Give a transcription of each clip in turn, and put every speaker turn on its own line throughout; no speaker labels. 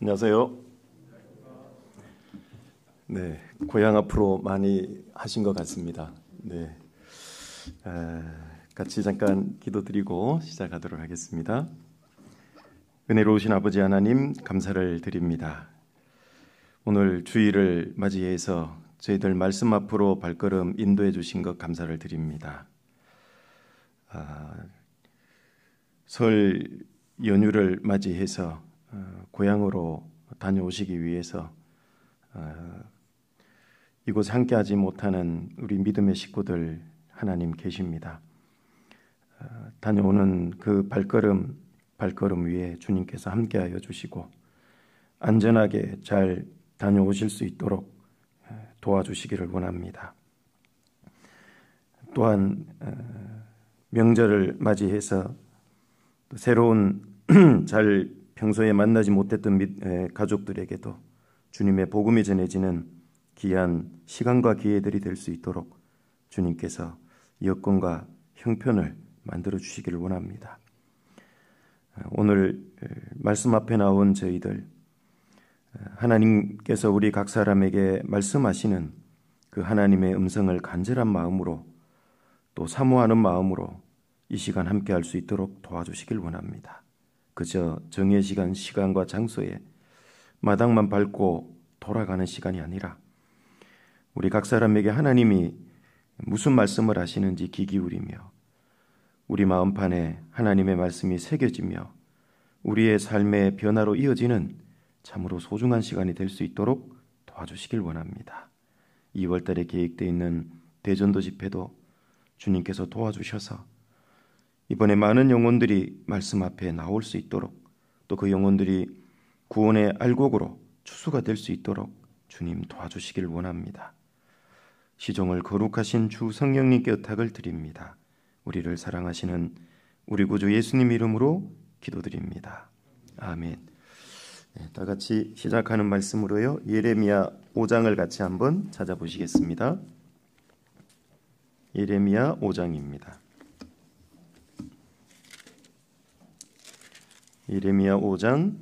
안녕하세요. 네, 고향 앞으로 많이 하신 것 같습니다. 네, 같이 잠깐 기도드리고 시작하도록 하겠습니다. 은혜로우신 아버지 하나님 감사를 드립니다. 오늘 주일을 맞이해서 저희들 말씀 앞으로 발걸음 인도해 주신 것 감사를 드립니다. 설 연휴를 맞이해서 고향으로 다녀오시기 위해서 이곳에 함께하지 못하는 우리 믿음의 식구들 하나님 계십니다. 다녀오는 그 발걸음 위에 주님께서 함께하여 주시고 안전하게 잘 다녀오실 수 있도록 도와주시기를 원합니다. 또한 명절을 맞이해서 새로운 잘 평소에 만나지 못했던 가족들에게도 주님의 복음이 전해지는 귀한 시간과 기회들이 될 수 있도록 주님께서 여건과 형편을 만들어 주시기를 원합니다. 오늘 말씀 앞에 나온 저희들 하나님께서 우리 각 사람에게 말씀하시는 그 하나님의 음성을 간절한 마음으로 또 사모하는 마음으로 이 시간 함께 할 수 있도록 도와주시길 원합니다. 그저 정의 시간과 장소에 마당만 밟고 돌아가는 시간이 아니라 우리 각 사람에게 하나님이 무슨 말씀을 하시는지 귀 기울이며 우리 마음판에 하나님의 말씀이 새겨지며 우리의 삶의 변화로 이어지는 참으로 소중한 시간이 될 수 있도록 도와주시길 원합니다. 2월달에 계획되어 있는 대전도 집회도 주님께서 도와주셔서 이번에 많은 영혼들이 말씀 앞에 나올 수 있도록 또 그 영혼들이 구원의 알곡으로 추수가 될 수 있도록 주님 도와주시길 원합니다. 시종을 거룩하신 주 성령님께 의탁을 드립니다. 우리를 사랑하시는 우리 구주 예수님 이름으로 기도드립니다. 아멘. 네, 다 같이 시작하는 말씀으로요. 예레미야 5장을 같이 한번 찾아보시겠습니다. 예레미야 5장입니다. 예레미야 5장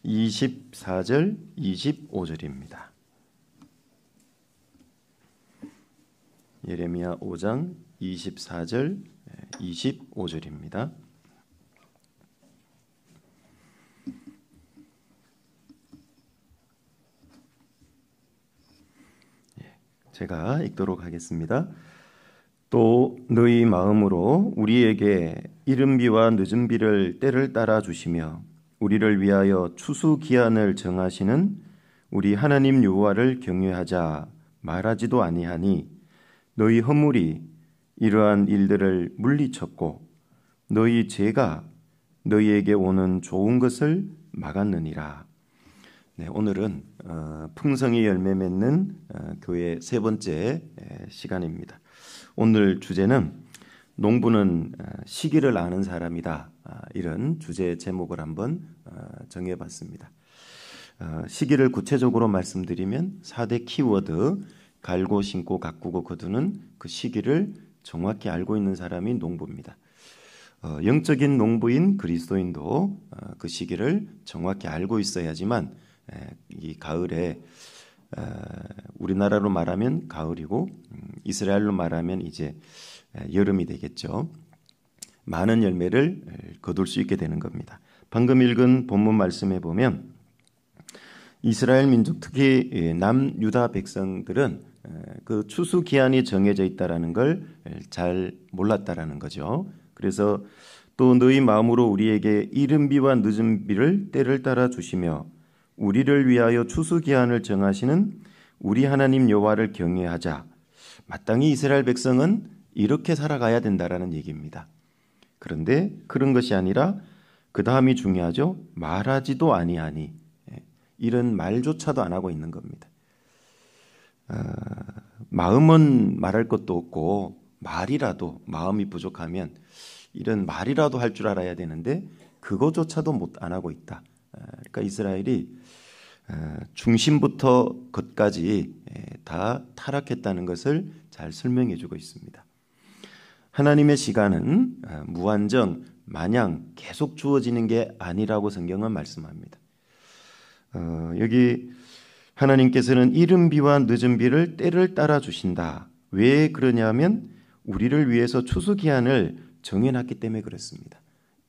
24절 25절입니다. 예레미야 5장 24절 25절입니다. 제가 읽도록 하겠습니다. 또 너희 마음으로 우리에게 이른 비와 늦은 비를 때를 따라 주시며 우리를 위하여 추수 기한을 정하시는 우리 하나님 여호와를 경외하자 말하지도 아니하니 너희 허물이 이러한 일들을 물리쳤고 너희 죄가 너희에게 오는 좋은 것을 막았느니라. 네, 오늘은 풍성이 열매 맺는 교회 세 번째 시간입니다. 오늘 주제는 농부는 시기를 아는 사람이다. 이런 주제 제목을 한번 정해봤습니다. 시기를 구체적으로 말씀드리면 4대 키워드 갈고 심고 가꾸고 거두는 그 시기를 정확히 알고 있는 사람이 농부입니다. 영적인 농부인 그리스도인도 그 시기를 정확히 알고 있어야지만 이 가을에 우리나라로 말하면 가을이고 이스라엘로 말하면 이제 여름이 되겠죠. 많은 열매를 거둘 수 있게 되는 겁니다. 방금 읽은 본문 말씀에 보면 이스라엘 민족 특히 남유다 백성들은 그 추수 기한이 정해져 있다라는 걸 잘 몰랐다라는 거죠. 그래서 또 너희 마음으로 우리에게 이른 비와 늦은 비를 때를 따라 주시며 우리를 위하여 추수 기한을 정하시는 우리 하나님 여호와를 경외하자. 마땅히 이스라엘 백성은 이렇게 살아가야 된다라는 얘기입니다. 그런데 그런 것이 아니라 그 다음이 중요하죠. 말하지도 아니하니 이런 말조차도 안 하고 있는 겁니다. 마음은 말할 것도 없고 말이라도 마음이 부족하면 이런 말이라도 할 줄 알아야 되는데 그거조차도 안 하고 있다. 그러니까 이스라엘이 중심부터 끝까지 다 타락했다는 것을 잘 설명해 주고 있습니다. 하나님의 시간은 무한정 마냥 계속 주어지는 게 아니라고 성경은 말씀합니다. 여기 하나님께서는 이른 비와 늦은 비를 때를 따라 주신다. 왜 그러냐면 우리를 위해서 추수기한을 정해놨기 때문에 그렇습니다.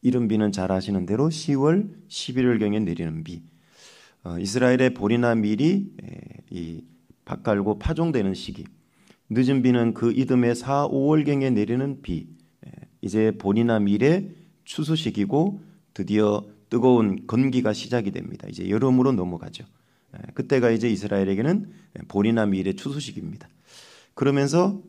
이른 비는 잘 아시는 대로 10월, 11월경에 내리는 비. 이스라엘의 보리나 밀이 밭 갈고 파종되는 시기. 늦은 비는 그 이듬해 4, 5월경에 내리는 비. 이제 보리나 밀의 추수 시기고 드디어 뜨거운 건기가 시작이 됩니다. 이제 여름으로 넘어가죠. 그때가 이제 이스라엘에게는 보리나 밀의 추수 시기입니다. 그러면서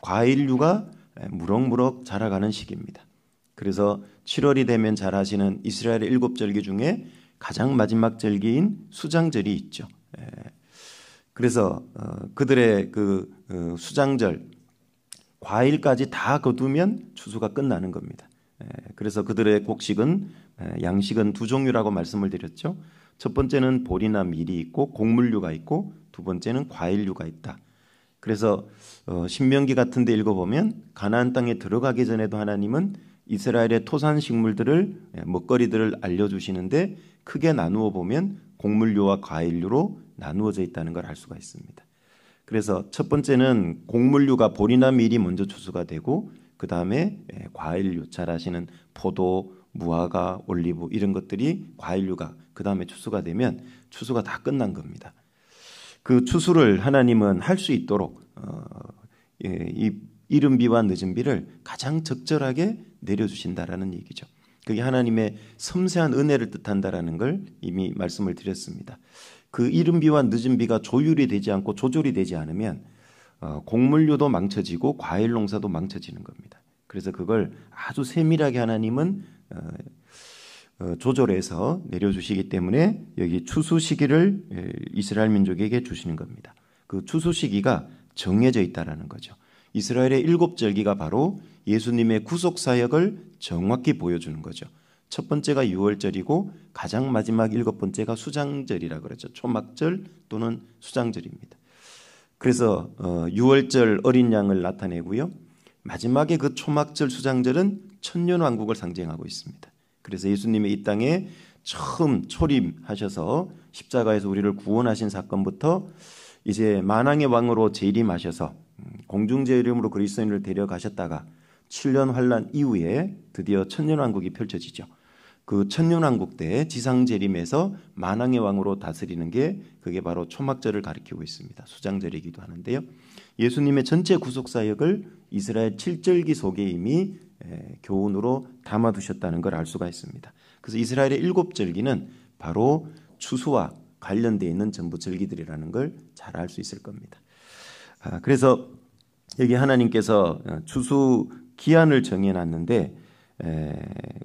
과일류가 무럭무럭 자라가는 시기입니다. 그래서 7월이 되면 잘 아시는 이스라엘의 7절기 중에 가장 마지막 절기인 수장절이 있죠. 그래서 그들의 그 수장절 과일까지 다 거두면 추수가 끝나는 겁니다. 그래서 그들의 곡식은 양식은 두 종류라고 말씀을 드렸죠. 첫 번째는 보리나 밀이 있고 곡물류가 있고 두 번째는 과일류가 있다. 그래서 신명기 같은 데 읽어보면 가나안 땅에 들어가기 전에도 하나님은 이스라엘의 토산 식물들을 먹거리들을 알려주시는데 크게 나누어 보면 곡물류와 과일류로 나누어져 있다는 걸 알 수가 있습니다. 그래서 첫 번째는 곡물류가 보리나 밀이 먼저 추수가 되고 그 다음에 과일류 잘 아시는 포도, 무화과, 올리브 이런 것들이 과일류가 그 다음에 추수가 되면 추수가 다 끝난 겁니다. 그 추수를 하나님은 할 수 있도록 이 이른 비와 늦은 비를 가장 적절하게 내려주신다라는 얘기죠. 그게 하나님의 섬세한 은혜를 뜻한다라는 걸 이미 말씀을 드렸습니다. 그 이른 비와 늦은 비가 조율이 되지 않고 조절이 되지 않으면 곡물류도 망쳐지고 과일 농사도 망쳐지는 겁니다. 그래서 그걸 아주 세밀하게 하나님은 조절해서 내려주시기 때문에 여기 추수 시기를 이스라엘 민족에게 주시는 겁니다. 그 추수 시기가 정해져 있다라는 거죠. 이스라엘의 7절기가 바로 예수님의 구속 사역을 정확히 보여주는 거죠. 첫 번째가 유월절이고 가장 마지막 7번째가 수장절이라 그러죠. 초막절 또는 수장절입니다. 그래서 유월절 어린 양을 나타내고요. 마지막에 그 초막절 수장절은 천년왕국을 상징하고 있습니다. 그래서 예수님이 이 땅에 처음 초림하셔서 십자가에서 우리를 구원하신 사건부터 이제 만왕의 왕으로 재림하셔서 공중재림으로 그리스도인을 데려가셨다가 7년 환란 이후에 드디어 천년왕국이 펼쳐지죠. 그 천년왕국 때 지상재림에서 만왕의 왕으로 다스리는 게 그게 바로 초막절을 가리키고 있습니다. 수장절이기도 하는데요. 예수님의 전체 구속사역을 이스라엘 7절기 속에 이미 교훈으로 담아두셨다는 걸 알 수가 있습니다. 그래서 이스라엘의 7절기는 바로 추수와 관련되어 있는 전부 절기들이라는 걸 잘 알 수 있을 겁니다. 그래서 여기 하나님께서 추수 기한을 정해놨는데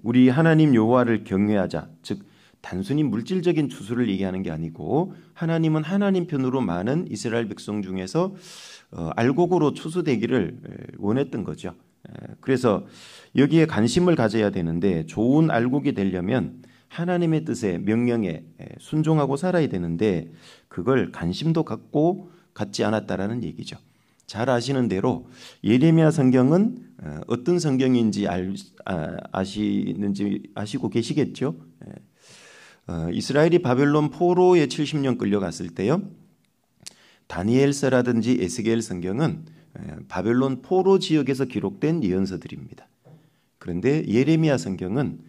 우리 하나님 여호와를 경외하자, 즉 단순히 물질적인 추수를 얘기하는 게 아니고 하나님은 하나님 편으로 많은 이스라엘 백성 중에서 알곡으로 추수되기를 원했던 거죠. 그래서 여기에 관심을 가져야 되는데 좋은 알곡이 되려면 하나님의 뜻에 명령에 순종하고 살아야 되는데 그걸 관심도 갖지 않았다라는 얘기죠. 잘 아시는 대로 예레미야 성경은 어떤 성경인지 아시는지 아시고 계시겠죠. 이스라엘이 바벨론 포로에 70년 끌려갔을 때요. 다니엘서라든지 에스겔 성경은 바벨론 포로 지역에서 기록된 예언서들입니다. 그런데 예레미야 성경은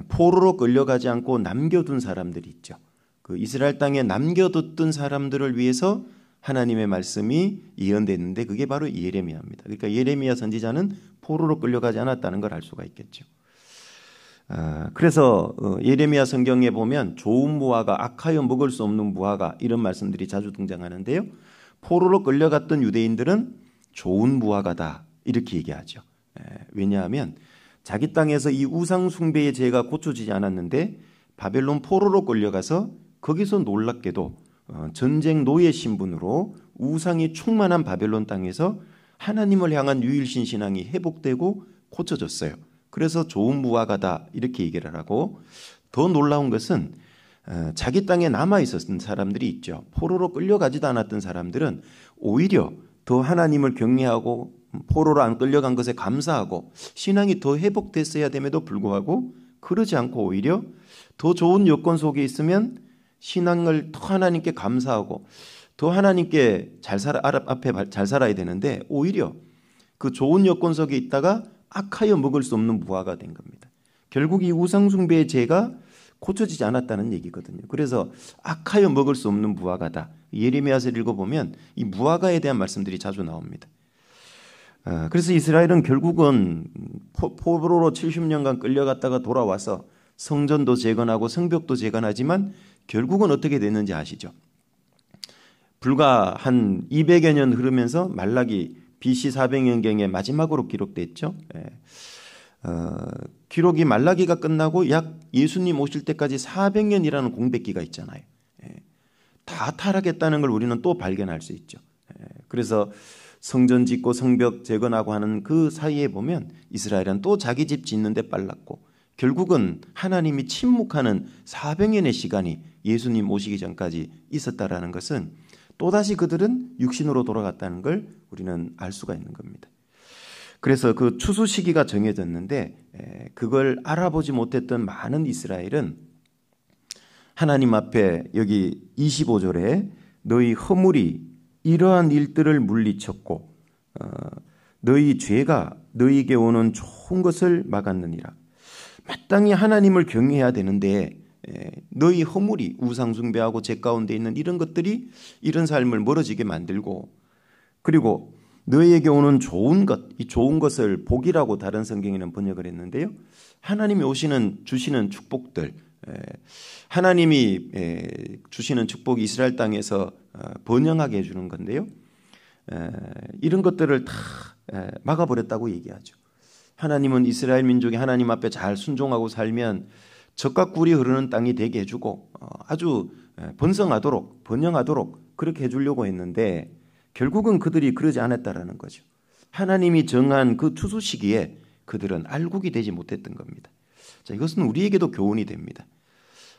포로로 끌려가지 않고 남겨둔 사람들이 있죠. 그 이스라엘 땅에 남겨뒀던 사람들을 위해서 하나님의 말씀이 예언됐는데 그게 바로 예레미야입니다. 그러니까 예레미야 선지자는 포로로 끌려가지 않았다는 걸 알 수가 있겠죠. 그래서 예레미야 성경에 보면 좋은 무화과, 악하여 먹을 수 없는 무화과 이런 말씀들이 자주 등장하는데요. 포로로 끌려갔던 유대인들은 좋은 무화과다 이렇게 얘기하죠. 왜냐하면 자기 땅에서 이 우상 숭배의 죄가 고쳐지지 않았는데 바벨론 포로로 끌려가서 거기서 놀랍게도 전쟁 노예 신분으로 우상이 충만한 바벨론 땅에서 하나님을 향한 유일신 신앙이 회복되고 고쳐졌어요. 그래서 좋은 무화과다 이렇게 얘기를 하고 더 놀라운 것은 자기 땅에 남아 있었던 사람들이 있죠. 포로로 끌려가지도 않았던 사람들은 오히려 더 하나님을 경외하고 포로로 안 끌려간 것에 감사하고 신앙이 더 회복됐어야 됨에도 불구하고 그러지 않고 오히려 더 좋은 여건 속에 있으면 신앙을 더 하나님께 감사하고 더 하나님께 앞에 잘 살아야 되는데 오히려 그 좋은 여건 속에 있다가 악하여 먹을 수 없는 무화가 된 겁니다. 결국 이 우상숭배의 죄가 고쳐지지 않았다는 얘기거든요. 그래서 악하여 먹을 수 없는 무화과다. 예레미야서를 읽어보면 이 무화과에 대한 말씀들이 자주 나옵니다. 그래서 이스라엘은 결국은 포로로 70년간 끌려갔다가 돌아와서 성전도 재건하고 성벽도 재건하지만 결국은 어떻게 됐는지 아시죠? 불과 한 200여 년 흐르면서 말라기 BC 400년경에 마지막으로 기록됐죠. 기록이 말라기가 끝나고 약 예수님 오실 때까지 400년이라는 공백기가 있잖아요. 다 타락했다는 걸 우리는 또 발견할 수 있죠. 그래서 성전 짓고 성벽 재건하고 하는 그 사이에 보면 이스라엘은 또 자기 집 짓는 데 빨랐고 결국은 하나님이 침묵하는 400년의 시간이 예수님 오시기 전까지 있었다라는 것은 또다시 그들은 육신으로 돌아갔다는 걸 우리는 알 수가 있는 겁니다. 그래서 그 추수 시기가 정해졌는데 그걸 알아보지 못했던 많은 이스라엘은 하나님 앞에 여기 25절에 너희 허물이 이러한 일들을 물리쳤고 너희 죄가 너희에게 오는 좋은 것을 막았느니라. 마땅히 하나님을 경외해야 되는데 너희 허물이 우상숭배하고 죄 가운데 있는 이런 것들이 이런 삶을 멀어지게 만들고 그리고 너희에게 오는 좋은 것, 이 좋은 것을 복이라고 다른 성경에는 번역을 했는데요. 하나님이 주시는 축복들, 하나님이 주시는 축복이 이스라엘 땅에서 번영하게 해주는 건데요. 이런 것들을 다 막아버렸다고 얘기하죠. 하나님은 이스라엘 민족이 하나님 앞에 잘 순종하고 살면 젖과 꿀이 흐르는 땅이 되게 해주고 아주 번성하도록 번영하도록 그렇게 해주려고 했는데 결국은 그들이 그러지 않았다라는 거죠. 하나님이 정한 그 추수 시기에 그들은 알곡이 되지 못했던 겁니다. 자, 이것은 우리에게도 교훈이 됩니다.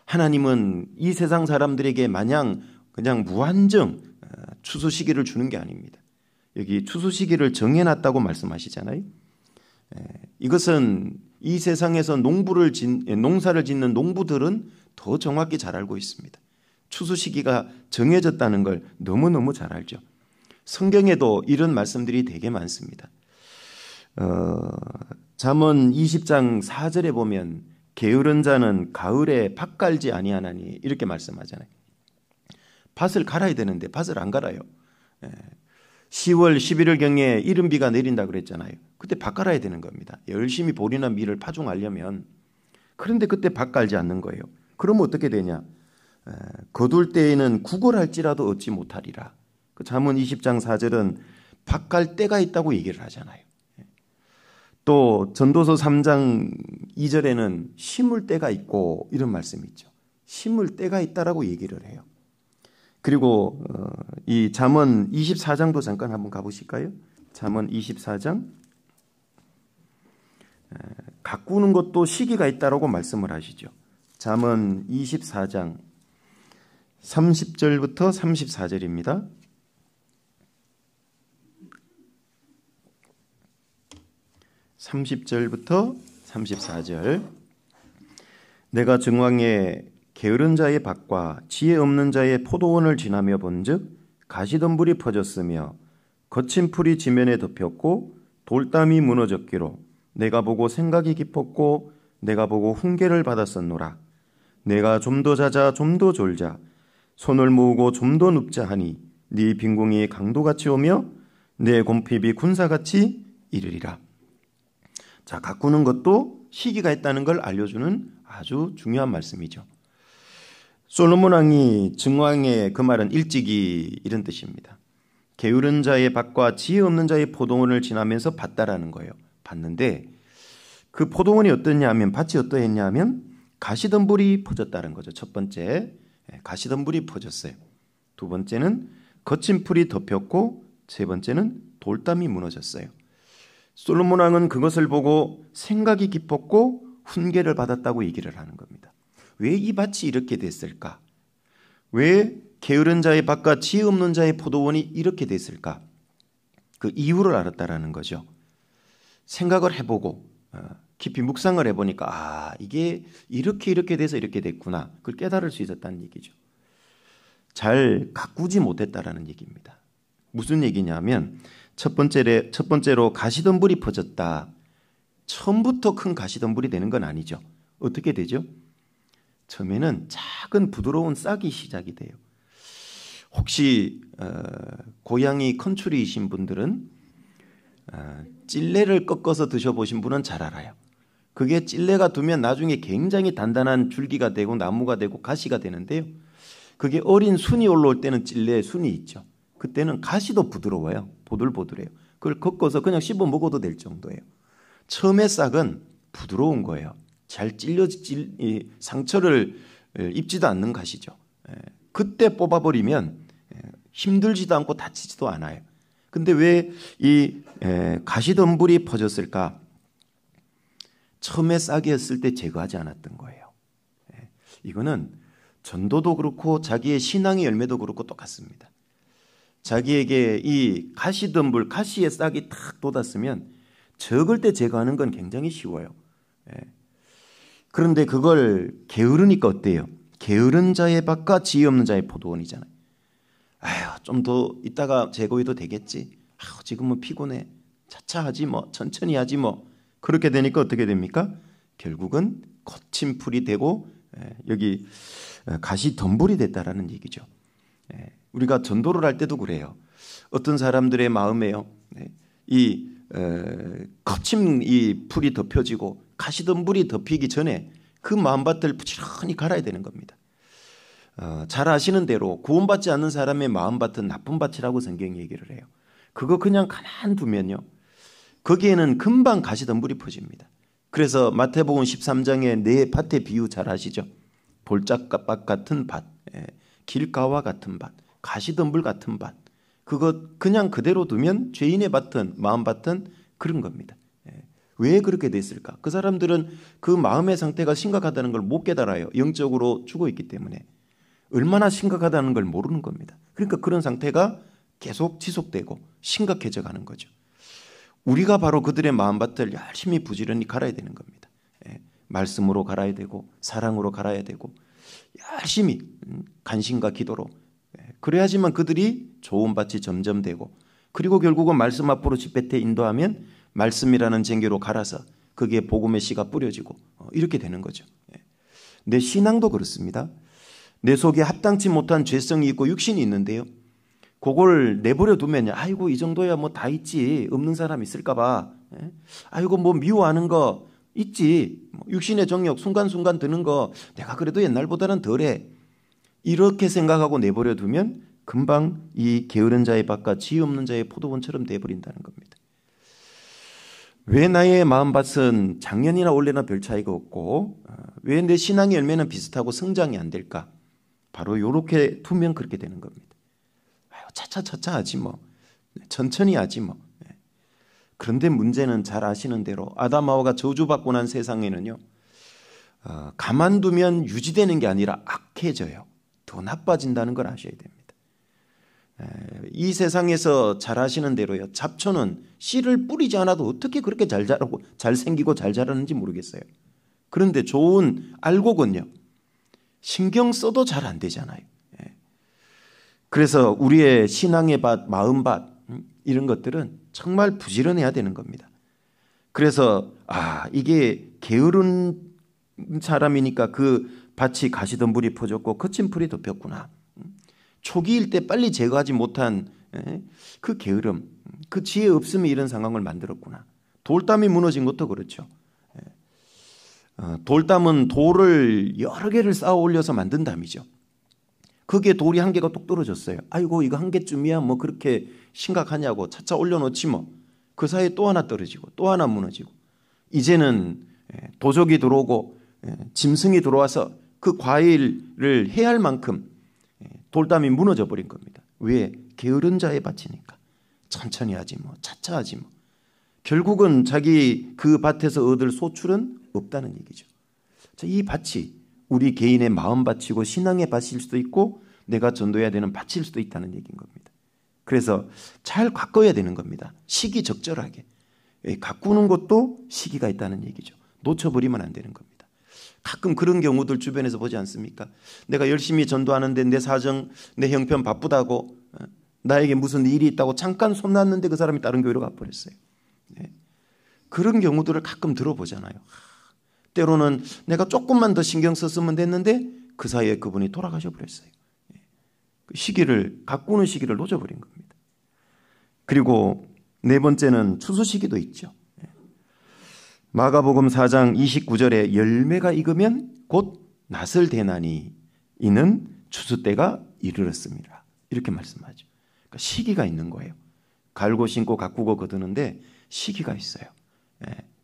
하나님은 이 세상 사람들에게 마냥 그냥 무한정 추수 시기를 주는 게 아닙니다. 여기 추수 시기를 정해놨다고 말씀하시잖아요. 이것은 이 세상에서 농사를 짓는 농부들은 더 정확히 잘 알고 있습니다. 추수 시기가 정해졌다는 걸 너무너무 잘 알죠. 성경에도 이런 말씀들이 되게 많습니다. 잠언 20장 4절에 보면 게으른 자는 가을에 밭 갈지 아니하나니 이렇게 말씀하잖아요. 밭을 갈아야 되는데 밭을 안 갈아요. 10월 11월경에 이른 비가 내린다 그랬잖아요. 그때 밭 갈아야 되는 겁니다. 열심히 보리나 밀을 파종하려면. 그런데 그때 밭 갈지 않는 거예요. 그러면 어떻게 되냐? 거둘 때에는 구걸할지라도 얻지 못하리라. 그 잠언 20장 4절은 밭 갈 때가 있다고 얘기를 하잖아요. 또 전도서 3장 2절에는 심을 때가 있고 이런 말씀이 있죠. 심을 때가 있다라고 얘기를 해요. 그리고 이 잠언 24장도 잠깐 한번 가보실까요? 잠언 24장 가꾸는 것도 시기가 있다라고 말씀을 하시죠. 잠언 24장 30절부터 34절입니다. 30절부터 34절 내가 정왕에 게으른 자의 밭과 지혜 없는 자의 포도원을 지나며 본즉 가시덤불이 퍼졌으며 거친 풀이 지면에 덮였고 돌담이 무너졌기로 내가 보고 생각이 깊었고 내가 보고 훈계를 받았었노라. 내가 좀 더 자자 좀 더 졸자 손을 모으고 좀 더 눕자 하니 네 빈궁이 강도같이 오며 내 곰핍이 군사같이 이르리라. 자, 가꾸는 것도 시기가 있다는 걸 알려주는 아주 중요한 말씀이죠. 솔로몬 왕이 증왕의 그 말은 일찍이 이런 뜻입니다. 게으른 자의 밭과 지혜 없는 자의 포도원을 지나면서 봤다라는 거예요. 봤는데 그 포도원이 어떠냐 하면 밭이 어떠했냐 하면 가시덤불이 퍼졌다는 거죠. 첫 번째 가시덤불이 퍼졌어요. 두 번째는 거친 풀이 덮였고 세 번째는 돌담이 무너졌어요. 솔로몬 왕은 그것을 보고 생각이 깊었고 훈계를 받았다고 얘기를 하는 겁니다. 왜 이 밭이 이렇게 됐을까? 왜 게으른 자의 밭과 지혜 없는 자의 포도원이 이렇게 됐을까? 그 이유를 알았다라는 거죠. 생각을 해보고 깊이 묵상을 해보니까 이게 이렇게 돼서 이렇게 됐구나. 그걸 깨달을 수 있었다는 얘기죠. 잘 가꾸지 못했다라는 얘기입니다. 무슨 얘기냐면 첫 번째로 가시덤불이 퍼졌다. 처음부터 큰 가시덤불이 되는 건 아니죠. 어떻게 되죠? 처음에는 작은 부드러운 싹이 시작이 돼요. 혹시 고양이 컨츄리이신 분들은 찔레를 꺾어서 드셔보신 분은 잘 알아요. 그게 찔레가 두면 나중에 굉장히 단단한 줄기가 되고 나무가 되고 가시가 되는데요. 그게 어린 순이 올라올 때는 찔레의 순이 있죠. 그때는 가시도 부드러워요. 보들보들해요. 그걸 꺾어서 그냥 씹어 먹어도 될 정도예요. 처음에 싹은 부드러운 거예요. 잘 상처를 입지도 않는 가시죠. 그때 뽑아버리면 힘들지도 않고 다치지도 않아요. 근데 왜 이 가시덤불이 퍼졌을까? 처음에 싹이었을 때 제거하지 않았던 거예요. 이거는 전도도 그렇고 자기의 신앙의 열매도 그렇고 똑같습니다. 자기에게 이 가시덤불, 가시의 싹이 탁 돋았으면 적을 때 제거하는 건 굉장히 쉬워요. 그런데 그걸 게으르니까 어때요? 게으른 자의 밭과 지혜 없는 자의 포도원이잖아요. 좀 더 이따가 제거해도 되겠지. 지금은 피곤해. 차차 하지 뭐, 천천히 하지 뭐. 그렇게 되니까 어떻게 됩니까? 결국은 거친 풀이 되고 여기 가시덤불이 됐다라는 얘기죠. 우리가 전도를 할 때도 그래요. 어떤 사람들의 마음에요. 이 거친 이 풀이 덮여지고 가시덤불이 덮이기 전에 그 마음밭을 부지런히 갈아야 되는 겁니다. 잘 아시는 대로 구원받지 않는 사람의 마음밭은 나쁜 밭이라고 성경이 얘기를 해요. 그거 그냥 가만두면요. 거기에는 금방 가시덤불이 퍼집니다. 그래서 마태복음 13장에 내 밭의 비유 잘 아시죠? 볼짝밭 같은 밭, 길가와 같은 밭, 가시덤불 같은 밭. 그거 그냥 그대로 두면 죄인의 밭은 마음밭은 그런 겁니다. 왜 그렇게 됐을까? 그 사람들은 그 마음의 상태가 심각하다는 걸 못 깨달아요. 영적으로 죽어 있기 때문에. 얼마나 심각하다는 걸 모르는 겁니다. 그러니까 그런 상태가 계속 지속되고 심각해져 가는 거죠. 우리가 바로 그들의 마음밭을 열심히 부지런히 갈아야 되는 겁니다. 말씀으로 갈아야 되고 사랑으로 갈아야 되고 열심히 간신과 기도로 그래야지만 그들이 좋은 밭이 점점 되고 그리고 결국은 말씀 앞으로 집배태 인도하면 말씀이라는 쟁기로 갈아서 거기에 복음의 씨가 뿌려지고 이렇게 되는 거죠. 내 신앙도 그렇습니다. 내 속에 합당치 못한 죄성이 있고 육신이 있는데요. 그걸 내버려 두면 아이고 이 정도야 뭐 다 있지. 없는 사람 있을까 봐. 아이고 뭐 미워하는 거 있지. 육신의 정욕 순간순간 드는 거 내가 그래도 옛날보다는 덜해. 이렇게 생각하고 내버려 두면 금방 이 게으른 자의 밭과 지혜 없는 자의 포도원처럼 돼버린다는 겁니다. 왜 나의 마음밭은 작년이나 올해나 별 차이가 없고 왜 내 신앙의 열매는 비슷하고 성장이 안 될까? 바로 이렇게 두면 그렇게 되는 겁니다. 차차차차 하지 뭐. 천천히 하지 뭐. 그런데 문제는 잘 아시는 대로 아담 하와가 저주받고 난 세상에는요. 가만두면 유지되는 게 아니라 악해져요. 더 나빠진다는 걸 아셔야 됩니다. 이 세상에서 잘 아시는 대로요. 잡초는 씨를 뿌리지 않아도 어떻게 그렇게 잘 자라고 잘 생기고 잘 자라는지 모르겠어요. 그런데 좋은 알곡은요. 신경 써도 잘 안 되잖아요. 그래서 우리의 신앙의 밭, 마음밭 이런 것들은 정말 부지런해야 되는 겁니다. 그래서 이게 게으른 사람이니까 그 밭이 가시덤불이 퍼졌고 거친 풀이 덮였구나. 초기일 때 빨리 제거하지 못한 그 게으름, 그 지혜 없음이 이런 상황을 만들었구나. 돌담이 무너진 것도 그렇죠. 돌담은 돌을 여러 개를 쌓아 올려서 만든 담이죠. 거기에 돌이 한 개가 뚝 떨어졌어요. 아이고 이거 한 개쯤이야 뭐 그렇게 심각하냐고 차차 올려놓지 뭐. 그 사이에 또 하나 떨어지고 또 하나 무너지고 이제는 도적이 들어오고 짐승이 들어와서 그 과일을 해야 할 만큼 돌담이 무너져 버린 겁니다. 왜? 게으른 자의 밭이니까. 천천히 하지 뭐 차차 하지 뭐. 결국은 자기 그 밭에서 얻을 소출은 없다는 얘기죠. 자, 이 밭이 우리 개인의 마음 밭이고 신앙의 밭일 수도 있고 내가 전도해야 되는 밭일 수도 있다는 얘기인 겁니다. 그래서 잘 가꿔야 되는 겁니다. 시기적절하게. 가꾸는 것도 시기가 있다는 얘기죠. 놓쳐버리면 안 되는 겁니다. 가끔 그런 경우들 주변에서 보지 않습니까? 내가 열심히 전도하는데 내 사정, 내 형편 바쁘다고, 나에게 무슨 일이 있다고 잠깐 손 놨는데 그 사람이 다른 교회로 가버렸어요. 그런 경우들을 가끔 들어보잖아요. 때로는 내가 조금만 더 신경 썼으면 됐는데 그 사이에 그분이 돌아가셔 버렸어요. 그 시기를, 가꾸는 시기를 놓쳐버린 겁니다. 그리고 네 번째는 추수 시기도 있죠. 마가복음 4장 29절에 열매가 익으면 곧 낫을 대나니 이는 추수 때가 이르렀습니다. 이렇게 말씀하죠. 그러니까 시기가 있는 거예요. 갈고 심고 가꾸고 거두는데 시기가 있어요.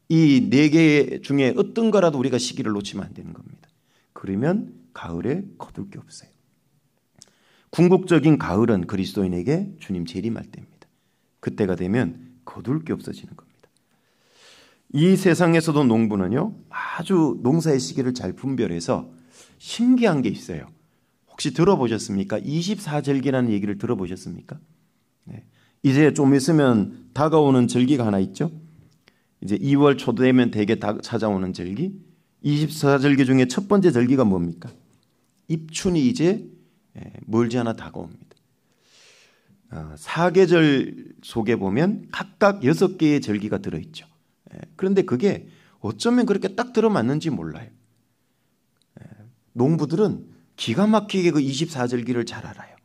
이 네 개 중에 어떤 거라도 우리가 시기를 놓치면 안 되는 겁니다. 그러면 가을에 거둘 게 없어요. 궁극적인 가을은 그리스도인에게 주님 재림할 때입니다. 그때가 되면 거둘 게 없어지는 겁니다. 이 세상에서도 농부는요, 아주 농사의 시기를 잘 분별해서 신기한 게 있어요. 혹시 들어보셨습니까? 24절기라는 얘기를 들어보셨습니까? 이제 좀 있으면 다가오는 절기가 하나 있죠. 이제 2월 초 되면 대개 찾아오는 절기. 24절기 중에 첫 번째 절기가 뭡니까? 입춘이 이제 멀지 않아 다가옵니다. 사계절 속에 보면 각각 6개의 절기가 들어있죠. 그런데 그게 어쩌면 그렇게 딱 들어맞는지 몰라요. 농부들은 기가 막히게 그 24절기를 잘 알아요.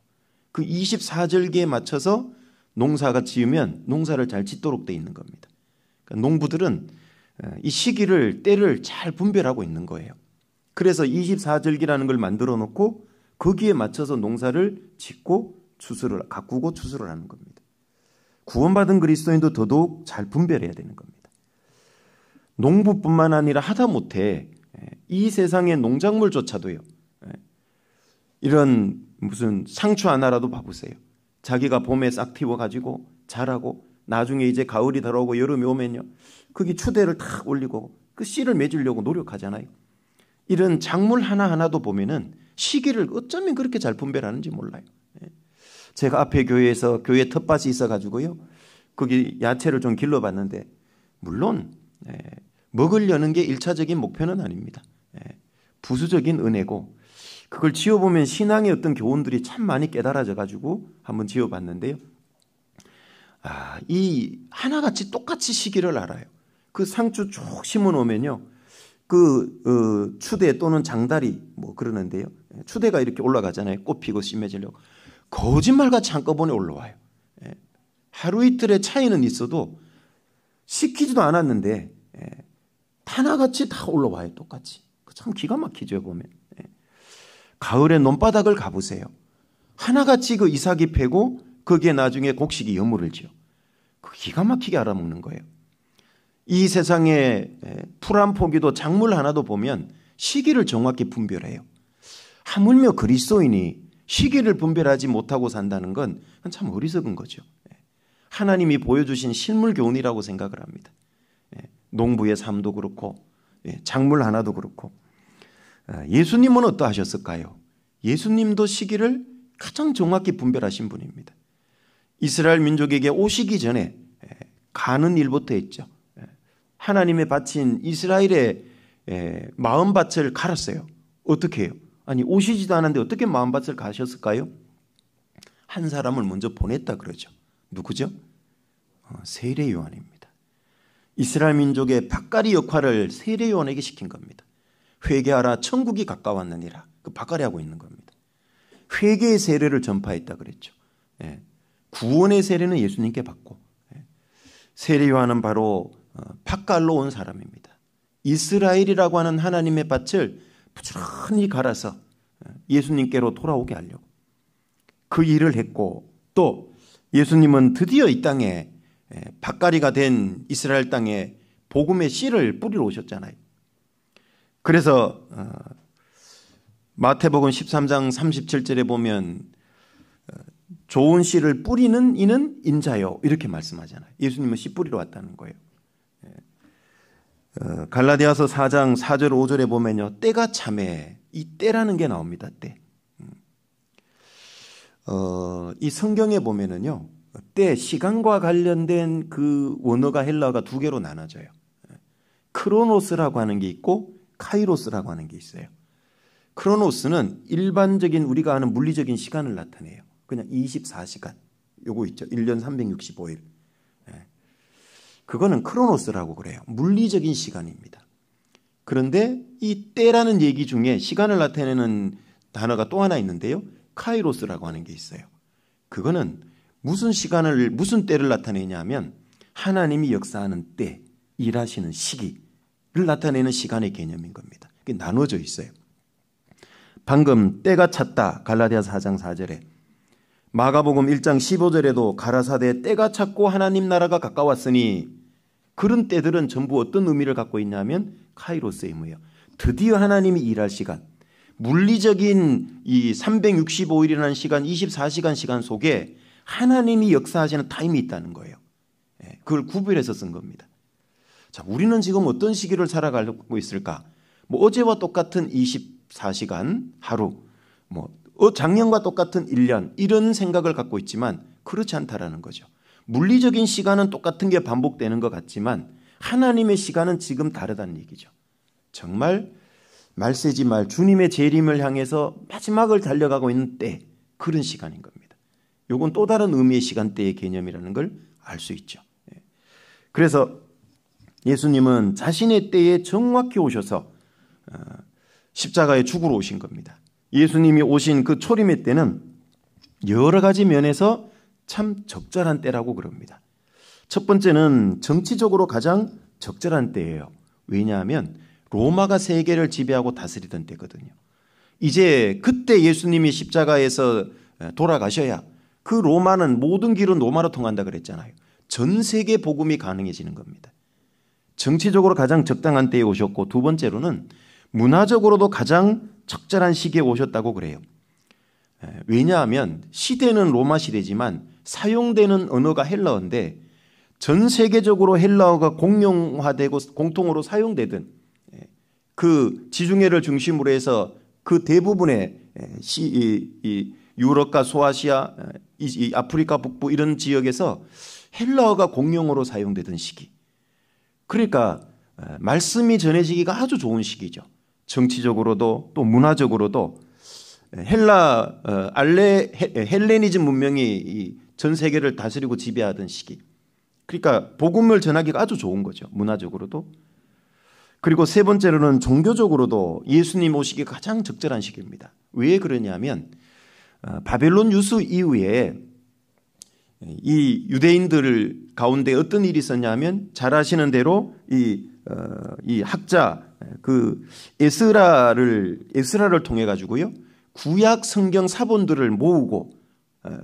그 24절기에 맞춰서 농사가 지으면 농사를 잘 짓도록 돼 있는 겁니다. 그러니까 농부들은 이 시기를, 때를 잘 분별하고 있는 거예요. 그래서 24절기라는 걸 만들어 놓고 거기에 맞춰서 농사를 짓고 추수를, 가꾸고 추수를 하는 겁니다. 구원받은 그리스도인도 더더욱 잘 분별해야 되는 겁니다. 농부뿐만 아니라 하다못해 이 세상의 농작물조차도요, 이런 무슨 상추 하나라도 봐보세요. 자기가 봄에 싹 틔워가지고 자라고 나중에 이제 가을이 들어오고 여름이 오면요, 거기 추대를 탁 올리고 그 씨를 맺으려고 노력하잖아요. 이런 작물 하나하나도 보면은 시기를 어쩌면 그렇게 잘 분별하는지 몰라요. 제가 앞에 교회에서 교회 텃밭이 있어가지고요, 거기 야채를 좀 길러봤는데, 물론 먹으려는 게 1차적인 목표는 아닙니다. 부수적인 은혜고, 그걸 지어보면 신앙의 어떤 교훈들이 참 많이 깨달아져가지고 한번 지어봤는데요. 이 하나같이 똑같이 시기를 알아요. 그 상추 쭉 심어놓으면요, 그 추대 또는 장다리 뭐 그러는데요, 추대가 이렇게 올라가잖아요. 꽃 피고 심해지려고. 거짓말같이 한꺼번에 올라와요. 하루 이틀의 차이는 있어도 시키지도 않았는데 하나같이 다 올라와요. 똑같이. 참 기가 막히죠 보면. 가을에 논바닥을 가보세요. 하나같이 그 이삭이 패고 거기에 나중에 곡식이 여물을 지어. 그 기가 막히게 알아먹는 거예요. 이 세상에 풀 한 포기도 작물 하나도 보면 시기를 정확히 분별해요. 하물며 그리스도인이 시기를 분별하지 못하고 산다는 건 참 어리석은 거죠. 하나님이 보여주신 실물 교훈이라고 생각을 합니다. 농부의 삶도 그렇고 작물 하나도 그렇고. 예수님은 어떠하셨을까요? 예수님도 시기를 가장 정확히 분별하신 분입니다. 이스라엘 민족에게 오시기 전에 가는 일부터 했죠. 하나님의 바친 이스라엘의 마음밭을 갈았어요. 어떻게 해요? 아니, 오시지도 않았는데 어떻게 마음밭을 가셨을까요? 한 사람을 먼저 보냈다 그러죠. 누구죠? 세례 요한입니다. 이스라엘 민족의 밭갈이 역할을 세례 요한에게 시킨 겁니다. 회개하라, 천국이 가까웠느니라. 그 밭갈이 하고 있는 겁니다. 회개의 세례를 전파했다 그랬죠. 구원의 세례는 예수님께 받고, 세례 요한은 바로 밭갈로 온 사람입니다. 이스라엘이라고 하는 하나님의 밭을 부지런히 갈아서 예수님께로 돌아오게 하려고 그 일을 했고, 또 예수님은 드디어 이 땅에 밭갈이가 된 이스라엘 땅에 복음의 씨를 뿌리러 오셨잖아요. 그래서 마태복음 13장 37절에 보면 좋은 씨를 뿌리는 이는 인자요, 이렇게 말씀하잖아요. 예수님은 씨 뿌리러 왔다는 거예요. 갈라디아서 4장 4절 5절에 보면요, 때가 참해, 이 때라는 게 나옵니다. 때. 이 성경에 보면은요, 때, 시간과 관련된 그 원어가 헬라어가 두 개로 나눠져요. 크로노스라고 하는 게 있고 카이로스라고 하는 게 있어요. 크로노스는 일반적인 우리가 아는 물리적인 시간을 나타내요. 그냥 24시간. 요거 있죠. 1년 365일. 그거는 크로노스라고 그래요. 물리적인 시간입니다. 그런데 이 때라는 얘기 중에 시간을 나타내는 단어가 또 하나 있는데요. 카이로스라고 하는 게 있어요. 그거는 무슨 시간을, 무슨 때를 나타내냐 하면 하나님이 역사하는 때, 일하시는 시기를 나타내는 시간의 개념인 겁니다. 그게 나눠져 있어요. 방금 때가 찼다. 갈라디아서 4장 4절에 마가복음 1장 15절에도 가라사대 때가 찼고 하나님 나라가 가까웠으니 그런 때들은 전부 어떤 의미를 갖고 있냐면 카이로스의 의미예요. 드디어 하나님이 일할 시간, 물리적인 이 365일이라는 시간, 24시간 시간 속에 하나님이 역사하시는 타임이 있다는 거예요. 그걸 구별해서 쓴 겁니다. 자, 우리는 지금 어떤 시기를 살아가고 있을까? 뭐 어제와 똑같은 24시간 하루, 뭐 작년과 똑같은 1년 이런 생각을 갖고 있지만 그렇지 않다라는 거죠. 물리적인 시간은 똑같은 게 반복되는 것 같지만 하나님의 시간은 지금 다르다는 얘기죠. 정말 말세지 말 주님의 재림을 향해서 마지막을 달려가고 있는 때, 그런 시간인 겁니다. 이건 또 다른 의미의 시간대의 개념이라는 걸 알 수 있죠. 그래서 예수님은 자신의 때에 정확히 오셔서 십자가에 죽으러 오신 겁니다. 예수님이 오신 그 초림의 때는 여러 가지 면에서 참 적절한 때라고 그럽니다. 첫 번째는 정치적으로 가장 적절한 때예요. 왜냐하면 로마가 세계를 지배하고 다스리던 때거든요. 이제 그때 예수님이 십자가에서 돌아가셔야 그 로마는 모든 길은 로마로 통한다 그랬잖아요. 전 세계 복음이 가능해지는 겁니다. 정치적으로 가장 적당한 때에 오셨고, 두 번째로는 문화적으로도 가장 적절한 시기에 오셨다고 그래요. 왜냐하면 시대는 로마 시대지만 사용되는 언어가 헬라어인데 전 세계적으로 헬라어가 공용화되고 공통으로 사용되던 그 지중해를 중심으로 해서 그 대부분의 유럽과 소아시아, 이 아프리카 북부 이런 지역에서 헬라어가 공용어로 사용되던 시기. 그러니까 말씀이 전해지기가 아주 좋은 시기죠. 정치적으로도 또 문화적으로도 헬레니즘 문명이 전 세계를 다스리고 지배하던 시기. 그러니까 복음을 전하기가 아주 좋은 거죠. 문화적으로도. 그리고 세 번째로는 종교적으로도 예수님 오시기가 가장 적절한 시기입니다. 왜 그러냐면 바벨론 유수 이후에 이 유대인들 가운데 어떤 일이 있었냐면 잘 아시는 대로 이 학자 그 에스라를 통해 가지고요 구약 성경 사본들을 모으고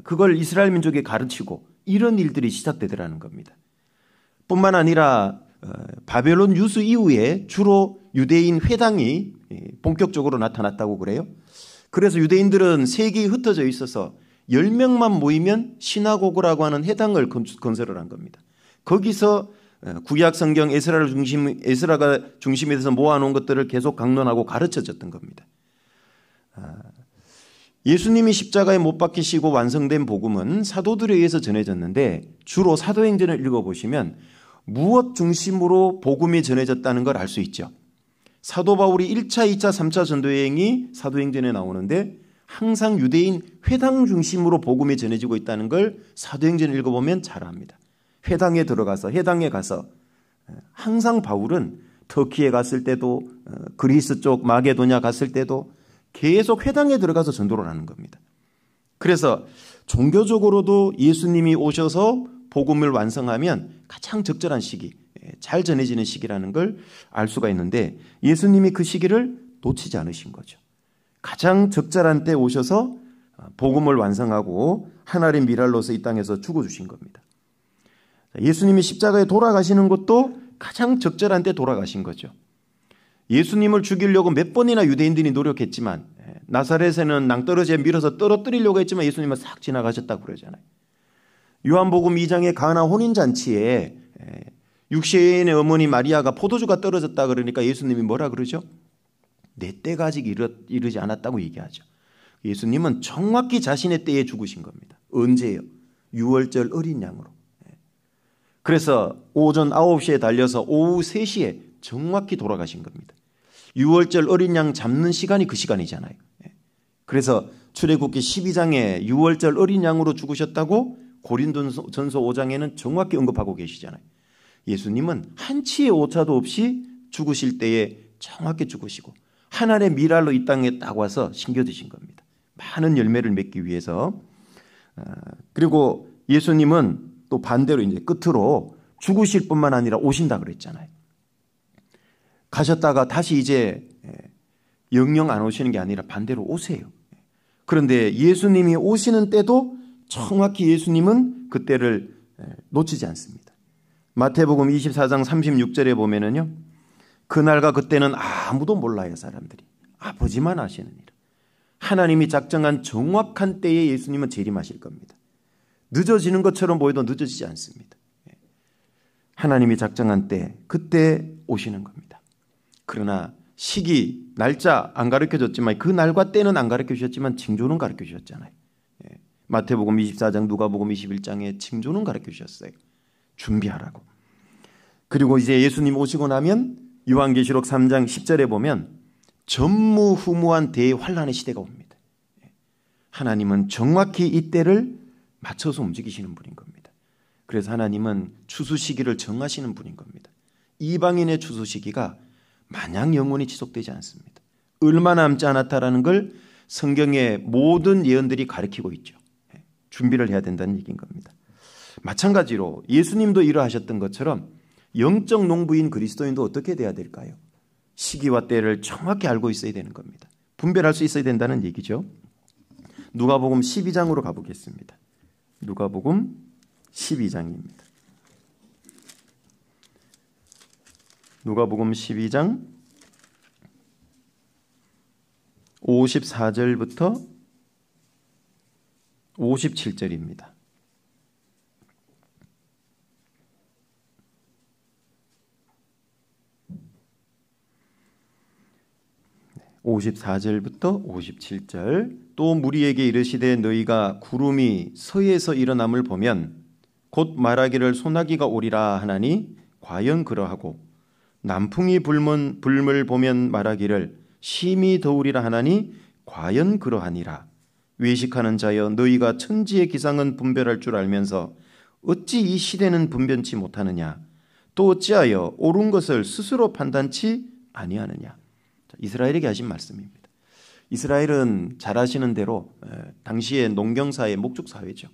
그걸 이스라엘 민족에 가르치고 이런 일들이 시작되더라는 겁니다. 뿐만 아니라 바벨론 유수 이후에 주로 유대인 회당이 본격적으로 나타났다고 그래요. 그래서 유대인들은 세계에 흩어져 있어서 10명만 모이면 시나고그라고 하는 회당을 건설을 한 겁니다. 거기서 구약 성경 에스라가 중심에 돼서 모아놓은 것들을 계속 강론하고 가르쳐졌던 겁니다. 예수님이 십자가에 못 박히시고 완성된 복음은 사도들에 의해서 전해졌는데 주로 사도행전을 읽어보시면 무엇 중심으로 복음이 전해졌다는 걸 알 수 있죠. 사도 바울이 1차, 2차, 3차 전도여행이 사도행전에 나오는데 항상 유대인 회당 중심으로 복음이 전해지고 있다는 걸 사도행전을 읽어보면 잘 압니다. 회당에 가서 항상 바울은 터키에 갔을 때도 그리스 쪽 마게도냐 갔을 때도 계속 회당에 들어가서 전도를 하는 겁니다. 그래서 종교적으로도 예수님이 오셔서 복음을 완성하면 가장 적절한 시기, 잘 전해지는 시기라는 걸 알 수가 있는데 예수님이 그 시기를 놓치지 않으신 거죠. 가장 적절한 때 오셔서 복음을 완성하고 하나님 미랄로서 이 땅에서 죽어주신 겁니다. 예수님이 십자가에 돌아가시는 것도 가장 적절한 때 돌아가신 거죠. 예수님을 죽이려고 몇 번이나 유대인들이 노력했지만 나사렛에는 낭떠러지에 밀어서 떨어뜨리려고 했지만 예수님은 싹 지나가셨다고 그러잖아요. 요한복음 2장의 가나 혼인잔치에 육신의 어머니 마리아가 포도주가 떨어졌다 그러니까 예수님이 뭐라 그러죠? 내 때가 아직 이르지 않았다고 얘기하죠. 예수님은 정확히 자신의 때에 죽으신 겁니다. 언제예요? 유월절 어린 양으로. 그래서 오전 9시에 달려서 오후 3시에 정확히 돌아가신 겁니다. 유월절 어린 양 잡는 시간이 그 시간이잖아요. 그래서 출애굽기 12장에 유월절 어린 양으로 죽으셨다고 고린도전서 5장에는 정확히 언급하고 계시잖아요. 예수님은 한치의 오차도 없이 죽으실 때에 정확히 죽으시고 하나님의 미랄로 이 땅에 딱 와서 심겨드신 겁니다. 많은 열매를 맺기 위해서. 그리고 예수님은 또 반대로 이제 끝으로 죽으실 뿐만 아니라 오신다 그랬잖아요. 가셨다가 다시 이제 영영 안 오시는 게 아니라 반대로 오세요. 그런데 예수님이 오시는 때도 정확히 예수님은 그때를 놓치지 않습니다. 마태복음 24장 36절에 보면은요, 그날과 그때는 아무도 몰라요. 사람들이 아버지만 아시느니라. 하나님이 작정한 정확한 때에 예수님은 재림하실 겁니다. 늦어지는 것처럼 보여도 늦어지지 않습니다. 하나님이 작정한 때, 그때 오시는 겁니다. 그러나 시기, 날짜 안 가르쳐줬지만 그 날과 때는 안 가르쳐주셨지만 징조는 가르쳐주셨잖아요. 마태복음 24장, 누가복음 21장에 징조는 가르쳐주셨어요. 준비하라고. 그리고 이제 예수님 오시고 나면 요한계시록 3장 10절에 보면 전무후무한 대환란의 시대가 옵니다. 하나님은 정확히 이때를 맞춰서 움직이시는 분인 겁니다. 그래서 하나님은 추수 시기를 정하시는 분인 겁니다. 이방인의 추수 시기가 마냥 영원히 지속되지 않습니다. 얼마 남지 않았다라는 걸 성경의 모든 예언들이 가리키고 있죠. 준비를 해야 된다는 얘기인 겁니다. 마찬가지로 예수님도 이러하셨던 것처럼 영적 농부인 그리스도인도 어떻게 돼야 될까요? 시기와 때를 정확히 알고 있어야 되는 겁니다. 분별할 수 있어야 된다는 얘기죠. 누가복음 12장으로 가보겠습니다. 누가복음 12장입니다. 누가복음 12장 54절부터 57절입니다. 54절부터 57절. 또 무리에게 이르시되 너희가 구름이 서에서 일어남을 보면 곧 말하기를 소나기가 오리라 하나니 과연 그러하고 남풍이 불물 보면 말하기를 심히 더우리라 하나니 과연 그러하니라. 외식하는 자여 너희가 천지의 기상은 분별할 줄 알면서 어찌 이 시대는 분변치 못하느냐. 또 어찌하여 옳은 것을 스스로 판단치 아니하느냐. 이스라엘에게 하신 말씀입니다. 이스라엘은 잘 아시는 대로 당시의 농경사회, 목축사회죠.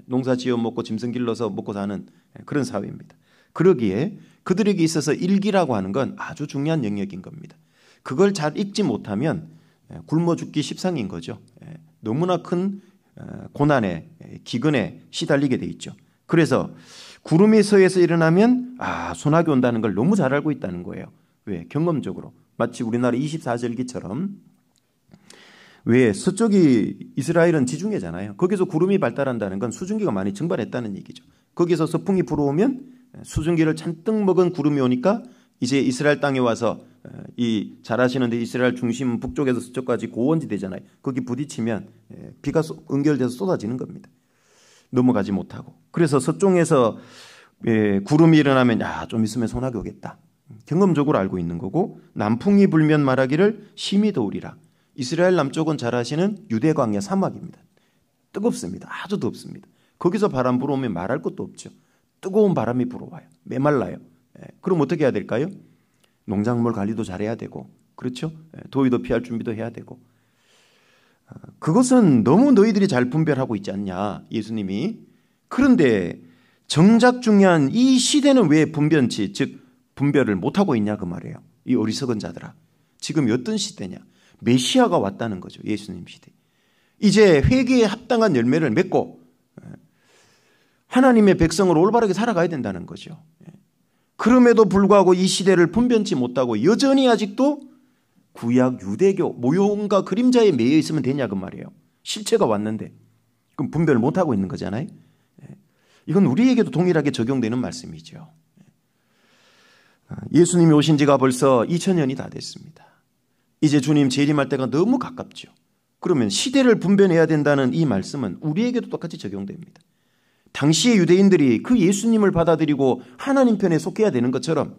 농사 지어 먹고 짐승 길러서 먹고 사는 그런 사회입니다. 그러기에 그들에게 있어서 일기라고 하는 건 아주 중요한 영역인 겁니다. 그걸 잘 읽지 못하면 굶어 죽기 십상인 거죠. 너무나 큰 고난에, 기근에 시달리게 돼 있죠. 그래서 구름이 서에서 일어나면 소나기 온다는 걸 너무 잘 알고 있다는 거예요. 왜? 경험적으로. 마치 우리나라 24절기처럼. 왜? 서쪽이 이스라엘은 지중해잖아요. 거기서 구름이 발달한다는 건 수증기가 많이 증발했다는 얘기죠. 거기서 서풍이 불어오면 수증기를 잔뜩 먹은 구름이 오니까 이제 이스라엘 땅에 와서 이 잘 아시는데 이스라엘 중심 북쪽에서 서쪽까지 고원지 되잖아요. 거기 부딪히면 비가 연결돼서 쏟아지는 겁니다. 넘어가지 못하고. 그래서 서쪽에서 구름이 일어나면 좀 있으면 소나기 오겠다. 경험적으로 알고 있는 거고, 남풍이 불면 말하기를 심히 더우리라. 이스라엘 남쪽은 잘 아시는 유대 광야 사막입니다. 뜨겁습니다. 아주 덥습니다. 거기서 바람 불어오면 말할 것도 없죠. 뜨거운 바람이 불어와요. 메말라요. 그럼 어떻게 해야 될까요? 농작물 관리도 잘해야 되고, 그렇죠? 더위도 피할 준비도 해야 되고. 그것은 너무 너희들이 잘 분별하고 있지 않냐, 예수님이. 그런데 정작 중요한 이 시대는 왜 분변치, 즉 분별을 못하고 있냐 그 말이에요. 이 어리석은 자들아. 지금 어떤 시대냐. 메시아가 왔다는 거죠. 예수님 시대. 이제 회개에 합당한 열매를 맺고 하나님의 백성으로 올바르게 살아가야 된다는 거죠. 그럼에도 불구하고 이 시대를 분변치 못하고 여전히 아직도 구약 유대교 모형과 그림자에 매여 있으면 되냐 그 말이에요. 실체가 왔는데 그럼 분별을 못하고 있는 거잖아요. 이건 우리에게도 동일하게 적용되는 말씀이죠. 예수님이 오신 지가 벌써 2000년이 다 됐습니다. 이제 주님 재림할 때가 너무 가깝죠. 그러면 시대를 분별해야 된다는 이 말씀은 우리에게도 똑같이 적용됩니다. 당시의 유대인들이 그 예수님을 받아들이고 하나님 편에 속해야 되는 것처럼,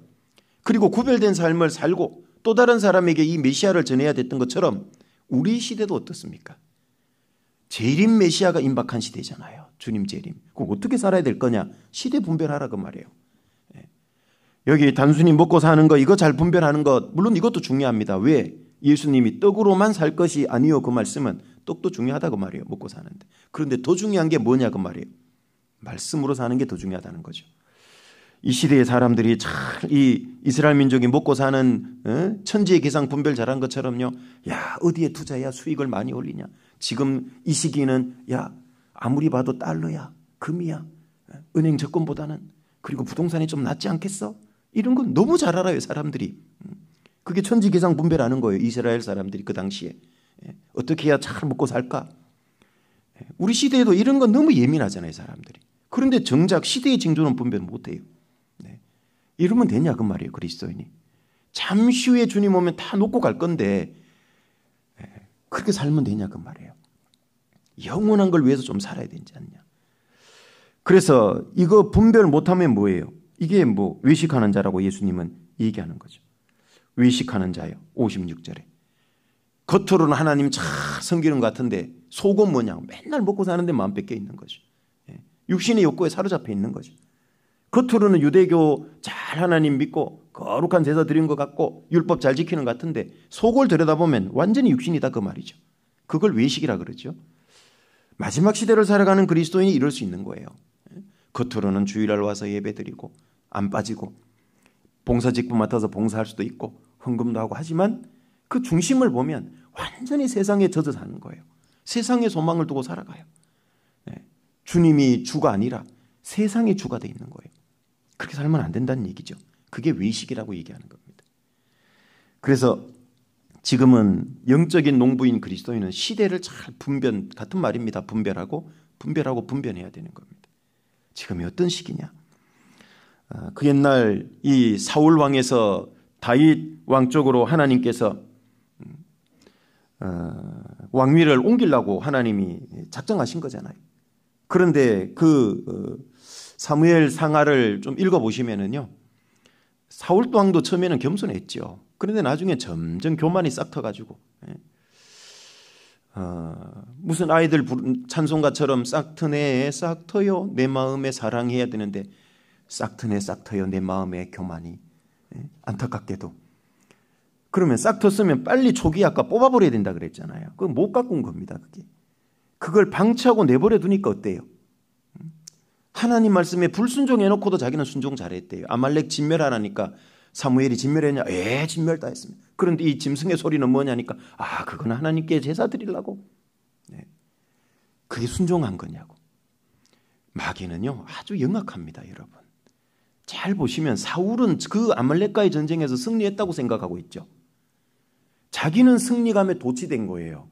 그리고 구별된 삶을 살고 또 다른 사람에게 이 메시아를 전해야 됐던 것처럼 우리 시대도 어떻습니까? 재림 메시아가 임박한 시대잖아요. 주님 재림. 그럼 어떻게 살아야 될 거냐? 시대 분별하라 그 말이에요. 여기 단순히 먹고 사는 거 이거 잘 분별하는 것 물론 이것도 중요합니다. 왜? 예수님이 떡으로만 살 것이 아니요 그 말씀은 떡도 중요하다 그 말이에요. 먹고 사는데. 그런데 더 중요한 게 뭐냐 그 말이에요. 말씀으로 사는 게 더 중요하다는 거죠. 이 시대의 사람들이 참 이 이스라엘 민족이 먹고 사는 천지의 계상 분별 잘한 것처럼요. 야 어디에 투자해야 수익을 많이 올리냐. 지금 이 시기는 야 아무리 봐도 달러야 금이야 은행 적금보다는 그리고 부동산이 좀 낫지 않겠어? 이런 건 너무 잘 알아요 사람들이. 그게 천지 계상 분별하는 거예요. 이스라엘 사람들이 그 당시에 어떻게 해야 잘 먹고 살까? 우리 시대에도 이런 건 너무 예민하잖아요 사람들이. 그런데 정작 시대의 징조는 분별 못해요. 이러면 되냐 그 말이에요. 그리스도인이 잠시 후에 주님 오면 다 놓고 갈 건데 그렇게 살면 되냐 그 말이에요. 영원한 걸 위해서 좀 살아야 되지 않냐. 그래서 이거 분별 못하면 뭐예요? 이게 뭐 외식하는 자라고 예수님은 얘기하는 거죠. 외식하는 자요. 56절에 겉으로는 하나님 잘 섬기는 것 같은데 속은 뭐냐? 맨날 먹고 사는데 마음 뺏겨 있는 거죠. 육신의 욕구에 사로잡혀 있는 거죠. 겉으로는 유대교 잘 하나님 믿고 거룩한 제사 드린 것 같고 율법 잘 지키는 것 같은데 속을 들여다보면 완전히 육신이다 그 말이죠. 그걸 외식이라 그러죠. 마지막 시대를 살아가는 그리스도인이 이럴 수 있는 거예요. 겉으로는 주일날 와서 예배드리고 안 빠지고 봉사 직분 맡아서 봉사할 수도 있고 헌금도 하고 하지만 그 중심을 보면 완전히 세상에 젖어 사는 거예요. 세상의 소망을 두고 살아가요. 주님이 주가 아니라 세상의 주가 돼 있는 거예요. 그렇게 살면 안 된다는 얘기죠. 그게 외식이라고 얘기하는 겁니다. 그래서 지금은 영적인 농부인 그리스도인은 시대를 잘 같은 말입니다. 분별하고 분별해야 되는 겁니다. 지금이 어떤 시기냐? 그 옛날 이 사울 왕에서 다윗 왕 쪽으로 하나님께서 왕위를 옮기려고 하나님이 작정하신 거잖아요. 그런데 그 사무엘 상하를 좀 읽어보시면은요, 사울 왕도 처음에는 겸손했죠. 그런데 나중에 점점 교만이 싹 터가지고 무슨 아이들 찬송가처럼 싹 트네 싹 터요 내 마음에 사랑해야 되는데 싹 트네 싹 터요 내 마음에 교만이. 안타깝게도 그러면 싹 텄으면 빨리 초기 아까 뽑아버려야 된다 그랬잖아요. 그거 못 가꾼 겁니다. 그걸 방치하고 내버려 두니까 어때요? 하나님 말씀에 불순종해놓고도 자기는 순종 잘했대요. 아말렉 진멸하라니까 사무엘이 진멸했냐? 진멸 다 했습니다. 그런데 이 짐승의 소리는 뭐냐니까 그건 하나님께 제사 드리려고. 그게 순종한 거냐고. 마귀는요 아주 영악합니다. 여러분 잘 보시면 사울은 그 아말렉과의 전쟁에서 승리했다고 생각하고 있죠. 자기는 승리감에 도취된 거예요.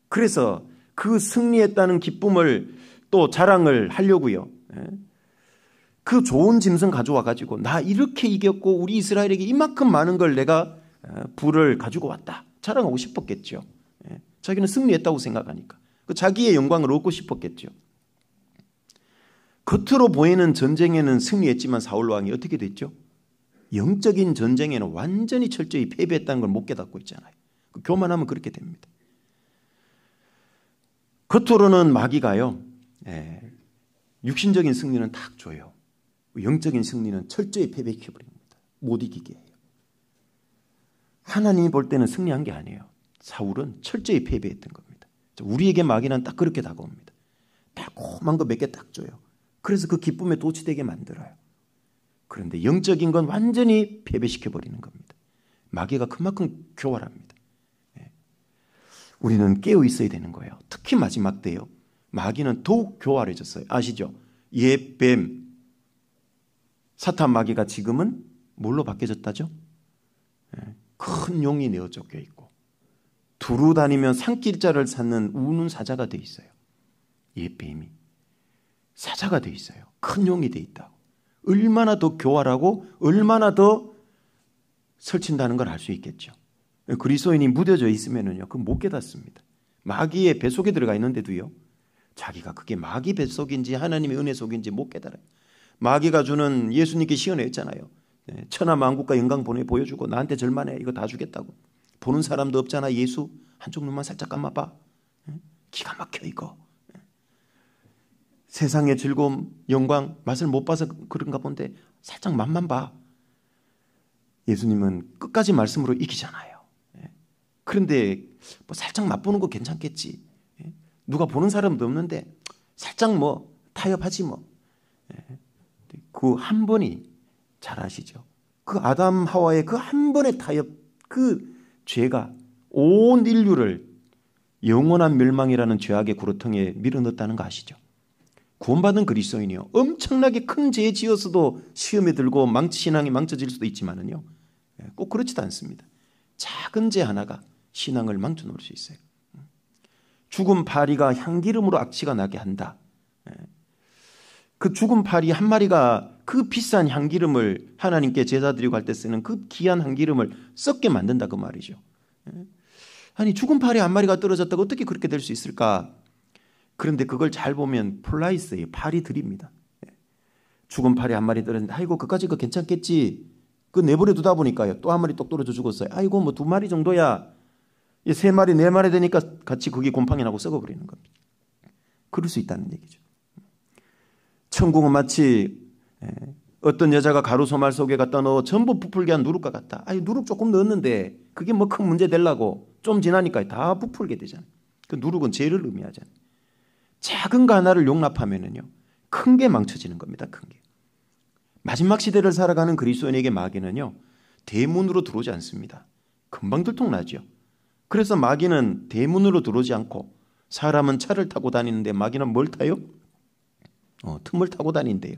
그래서 그 승리했다는 기쁨을 또 자랑을 하려고요. 그 좋은 짐승 가져와 가지고 나 이렇게 이겼고 우리 이스라엘에게 이만큼 많은 걸 내가 부를 가지고 왔다 자랑하고 싶었겠죠. 자기는 승리했다고 생각하니까 자기의 영광을 얻고 싶었겠죠. 겉으로 보이는 전쟁에는 승리했지만 사울 왕이 어떻게 됐죠? 영적인 전쟁에는 완전히 철저히 패배했다는 걸 못 깨닫고 있잖아요. 교만하면 그렇게 됩니다. 겉으로는 마귀가요 육신적인 승리는 딱 줘요. 영적인 승리는 철저히 패배시켜버립니다. 못 이기게 해요. 하나님이 볼 때는 승리한 게 아니에요. 사울은 철저히 패배했던 겁니다. 우리에게 마귀는 딱 그렇게 다가옵니다. 달콤한 거 몇 개 딱 줘요. 그래서 그 기쁨에 도취되게 만들어요. 그런데 영적인 건 완전히 패배시켜버리는 겁니다. 마귀가 그만큼 교활합니다. 우리는 깨어 있어야 되는 거예요. 특히 마지막 때요. 마귀는 더욱 교활해졌어요. 아시죠? 옛 뱀, 사탄 마귀가 지금은 뭘로 바뀌어졌다죠? 큰 용이 내어 쫓겨 있고 두루 다니면 산길자를 찾는 우는 사자가 돼 있어요. 옛 뱀이 사자가 돼 있어요. 큰 용이 돼 있다고. 얼마나 더 교활하고 얼마나 더 설친다는 걸 알 수 있겠죠. 그리스도인이 무뎌져 있으면은요, 그건 못 깨닫습니다. 마귀의 뱃속에 들어가 있는데도요, 자기가 그게 마귀 뱃속인지 하나님의 은혜 속인지 못 깨달아요. 마귀가 주는 예수님께 시연했잖아요. 천하만국과 영광 보여주고 나한테 절만해, 이거 다 주겠다고. 보는 사람도 없잖아. 예수 한쪽 눈만 살짝 감아봐. 기가 막혀 이거. 세상의 즐거움, 영광 맛을 못 봐서 그런가 본데 살짝 맛만 봐. 예수님은 끝까지 말씀으로 이기잖아요. 그런데 뭐 살짝 맛보는 거 괜찮겠지. 누가 보는 사람도 없는데 살짝 뭐 타협하지 뭐. 그 한 번이 잘 아시죠? 그 아담 하와의 그 한 번의 타협, 그 죄가 온 인류를 영원한 멸망이라는 죄악의 구렁텅이에 밀어넣었다는 거 아시죠? 구원받은 그리스도인이요, 엄청나게 큰 죄 지어서도 시험에 들고 신앙이 망쳐질 수도 있지만은요, 꼭 그렇지도 않습니다. 작은 죄 하나가 신앙을 망쳐놓을 수 있어요. 죽은 파리가 향기름으로 악취가 나게 한다. 그 죽은 파리 한 마리가 그 비싼 향기름을 하나님께 제사 드리고 할 때 쓰는 그 귀한 향기름을 썩게 만든다 그 말이죠. 아니, 죽은 파리 한 마리가 떨어졌다고 어떻게 그렇게 될 수 있을까? 그런데 그걸 잘 보면 플라이스예요. 파리들입니다. 죽은 파리 한 마리 떨어졌는데 아이고 그까짓 거 괜찮겠지. 그 내버려 두다 보니까요, 또 한 마리 똑 떨어져 죽었어요. 아이고 뭐 2마리 정도야. 3마리 4마리 되니까 같이 그게 곰팡이 나고 썩어버리는 겁니다. 그럴 수 있다는 얘기죠. 천국은 마치 어떤 여자가 가루소말 속에 갖다 넣어 전부 부풀게 한 누룩과 같다. 아니, 누룩 조금 넣었는데 그게 뭐 큰 문제 되려고 좀 지나니까 다 부풀게 되잖아요. 그 누룩은 죄를 의미하잖아요. 작은 거 하나를 용납하면은요, 큰 게 망쳐지는 겁니다. 큰 게. 마지막 시대를 살아가는 그리스도인에게 마귀는요, 대문으로 들어오지 않습니다. 금방 들통나죠. 그래서 마귀는 대문으로 들어오지 않고, 사람은 차를 타고 다니는데 마귀는 뭘 타요? 틈을 타고 다닌대요.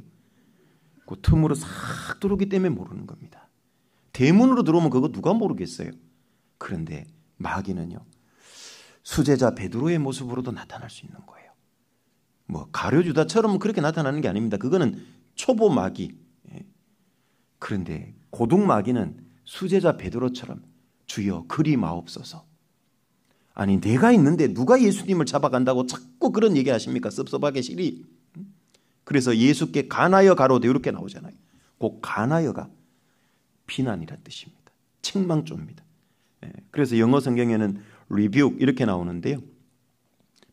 그 틈으로 싹 들어오기 때문에 모르는 겁니다. 대문으로 들어오면 그거 누가 모르겠어요. 그런데 마귀는요, 수제자 베드로의 모습으로도 나타날 수 있는 거예요. 뭐 가룟 유다처럼 그렇게 나타나는 게 아닙니다. 그거는 초보 마귀. 그런데 고등 마귀는 수제자 베드로처럼 주여 그리 마옵소서. 아니, 내가 있는데 누가 예수님을 잡아간다고 자꾸 그런 얘기 하십니까? 섭섭하게 시리. 그래서 예수께 간하여 가로되 이렇게 나오잖아요. 그 간하여가 비난이란 뜻입니다. 책망조입니다. 그래서 영어 성경에는 rebuke 이렇게 나오는데요,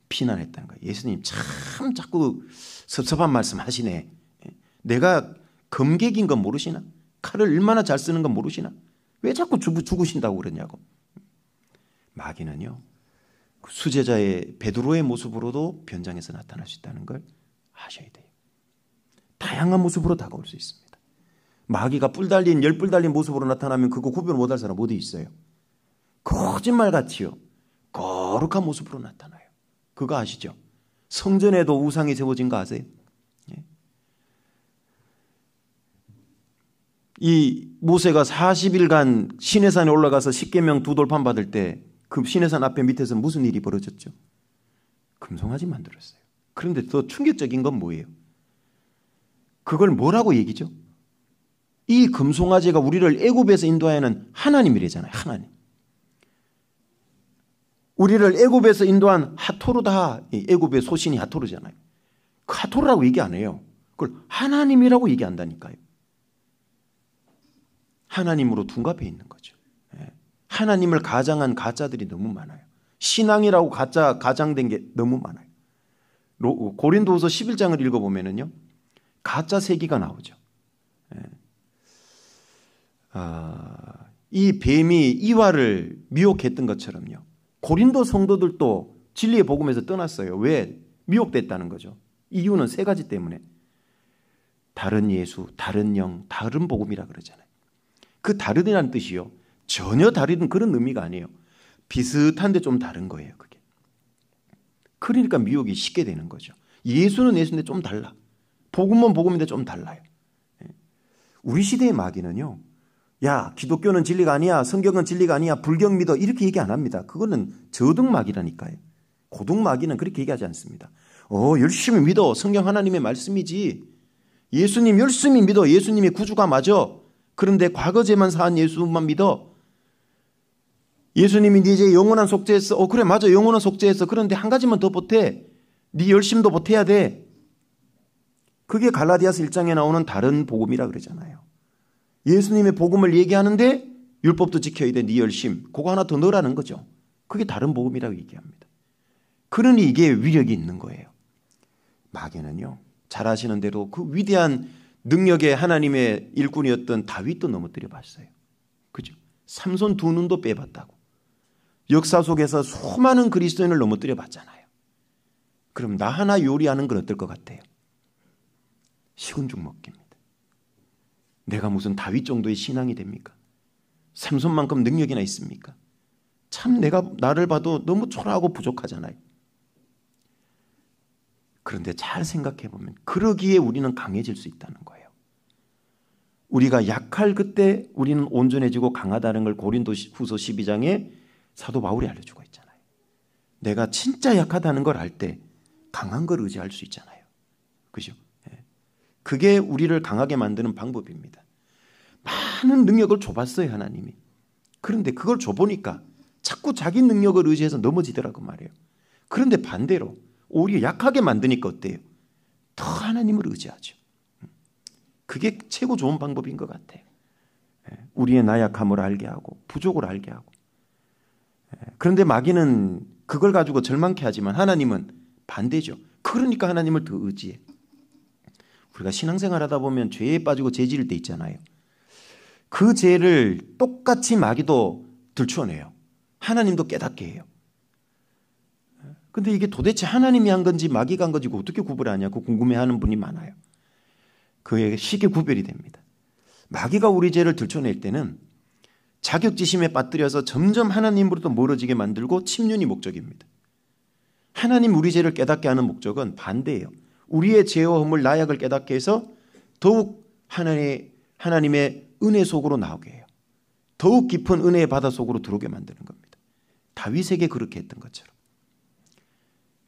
비난했다는 거예요. 예수님 참 자꾸 섭섭한 말씀 하시네. 내가 검객인 건 모르시나? 칼을 얼마나 잘 쓰는 건 모르시나? 왜 자꾸 죽으신다고 그러냐고. 마귀는요, 수제자의 베드로의 모습으로도 변장해서 나타날 수 있다는 걸 아셔야 돼요. 다양한 모습으로 다가올 수 있습니다. 마귀가 뿔 달린, 10뿔 달린 모습으로 나타나면 그거 구별 못할 사람 어디 있어요? 거짓말같이요, 거룩한 모습으로 나타나요. 그거 아시죠? 성전에도 우상이 세워진 거 아세요? 이 모세가 40일간 시내산에 올라가서 십계명 2돌판 받을 때 그 시내산 앞에 밑에서 무슨 일이 벌어졌죠? 금송아지 만들었어요. 그런데 더 충격적인 건 뭐예요? 그걸 뭐라고 얘기죠? 이 금송아지가 우리를 애굽에서 인도하는 하나님이래잖아요. 하나님. 우리를 애굽에서 인도한 하토르다. 애굽의 소신이 하토르잖아요. 그 하토르라고 얘기 안 해요. 그걸 하나님이라고 얘기한다니까요. 하나님으로 둔갑해 있는 거죠. 하나님을 가장한 가짜들이 너무 많아요. 신앙이라고 가장된 게 너무 많아요. 고린도후서 11장을 읽어보면은요, 가짜 세기가 나오죠. 이 뱀이 이와를 미혹했던 것처럼요, 고린도 성도들도 진리의 복음에서 떠났어요. 왜? 미혹됐다는 거죠. 이유는 3가지 때문에. 다른 예수, 다른 영, 다른 복음이라 그러잖아요. 그 다르다는 뜻이요, 전혀 다른 그런 의미가 아니에요. 비슷한데 좀 다른 거예요, 그게. 그러니까 미혹이 쉽게 되는 거죠. 예수는 예수인데 좀 달라. 복음은 복음인데 좀 달라요. 우리 시대의 마귀는요, 야, 기독교는 진리가 아니야, 성경은 진리가 아니야, 불경 믿어, 이렇게 얘기 안 합니다. 그거는 저등 마귀라니까요. 고등 마귀는 그렇게 얘기하지 않습니다. 열심히 믿어, 성경 하나님의 말씀이지. 예수님 열심히 믿어, 예수님이 구주가 맞아. 그런데 과거제만 사한 예수만 믿어. 예수님이 네 이제 영원한 속죄했어. 그래 맞아 영원한 속죄했어. 그런데 한 가지만 더 보태. 네 열심도 보태야 돼. 그게 갈라디아서 1장에 나오는 다른 복음이라 그러잖아요. 예수님의 복음을 얘기하는데 율법도 지켜야 돼. 네 열심. 그거 하나 더 넣으라는 거죠. 그게 다른 복음이라고 얘기합니다. 그러니 이게 위력이 있는 거예요. 마귀는요. 잘 아시는 대로 그 위대한 능력의 하나님의 일꾼이었던 다윗도 넘어뜨려 봤어요. 그죠? 삼손 두 눈도 빼봤다고. 역사 속에서 수많은 그리스도인을 넘어뜨려 봤잖아요. 그럼 나 하나 요리하는 건 어떨 것 같아요? 식은 죽 먹기입니다. 내가 무슨 다윗 정도의 신앙이 됩니까? 삼손만큼 능력이나 있습니까? 참 내가 나를 봐도 너무 초라하고 부족하잖아요. 그런데 잘 생각해 보면 그러기에 우리는 강해질 수 있다는 거예요. 우리가 약할 그때 우리는 온전해지고 강하다는 걸 고린도후서 12장에 사도 바울이 알려주고 있잖아요. 내가 진짜 약하다는 걸 알 때 강한 걸 의지할 수 있잖아요. 그죠? 그게 우리를 강하게 만드는 방법입니다. 많은 능력을 줘봤어요, 하나님이. 그런데 그걸 줘보니까 자꾸 자기 능력을 의지해서 넘어지더라고 말이에요. 그런데 반대로 오히려 약하게 만드니까 어때요? 더 하나님을 의지하죠. 그게 최고 좋은 방법인 것 같아요. 우리의 나약함을 알게 하고 부족을 알게 하고. 그런데 마귀는 그걸 가지고 절망케 하지만 하나님은 반대죠. 그러니까 하나님을 더 의지해. 우리가 신앙생활 하다 보면 죄에 빠지고 죄질 때 있잖아요. 그 죄를 똑같이 마귀도 들추어내요. 하나님도 깨닫게 해요. 근데 이게 도대체 하나님이 한 건지 마귀가 한 건지 어떻게 구별하냐고 궁금해하는 분이 많아요. 그게 쉽게 구별이 됩니다. 마귀가 우리 죄를 들춰낼 때는 자격지심에 빠뜨려서 점점 하나님으로부터 멀어지게 만들고 침륜이 목적입니다. 하나님 우리 죄를 깨닫게 하는 목적은 반대예요. 우리의 죄와 허물 나약을 깨닫게 해서 더욱 하나님의 은혜 속으로 나오게 해요. 더욱 깊은 은혜의 바다 속으로 들어오게 만드는 겁니다. 다윗에게 그렇게 했던 것처럼.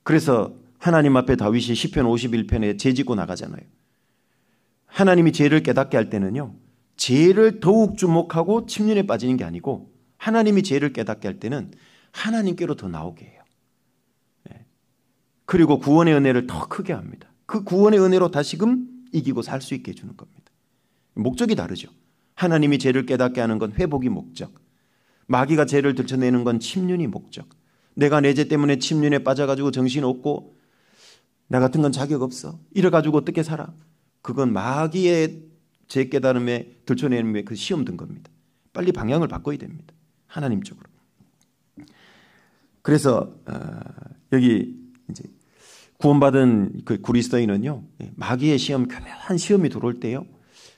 그래서 하나님 앞에 다윗이 시편 51편에 죄 짓고 나가잖아요. 하나님이 죄를 깨닫게 할 때는요. 죄를 더욱 주목하고 침륜에 빠지는 게 아니고 하나님이 죄를 깨닫게 할 때는 하나님께로 더 나오게 해요. 그리고 구원의 은혜를 더 크게 합니다. 그 구원의 은혜로 다시금 이기고 살 수 있게 해주는 겁니다. 목적이 다르죠. 하나님이 죄를 깨닫게 하는 건 회복이 목적. 마귀가 죄를 들춰내는 건 침륜이 목적. 내가 내 죄 때문에 침륜에 빠져가지고 정신없고 나 같은 건 자격 없어. 이래가지고 어떻게 살아? 그건 마귀의 죄 깨달음에 들춰내는 그 시험 든 겁니다. 빨리 방향을 바꿔야 됩니다. 하나님 쪽으로. 그래서 여기 이제 구원받은 그 그리스도인은요, 마귀의 시험, 교묘한 시험이 들어올 때요,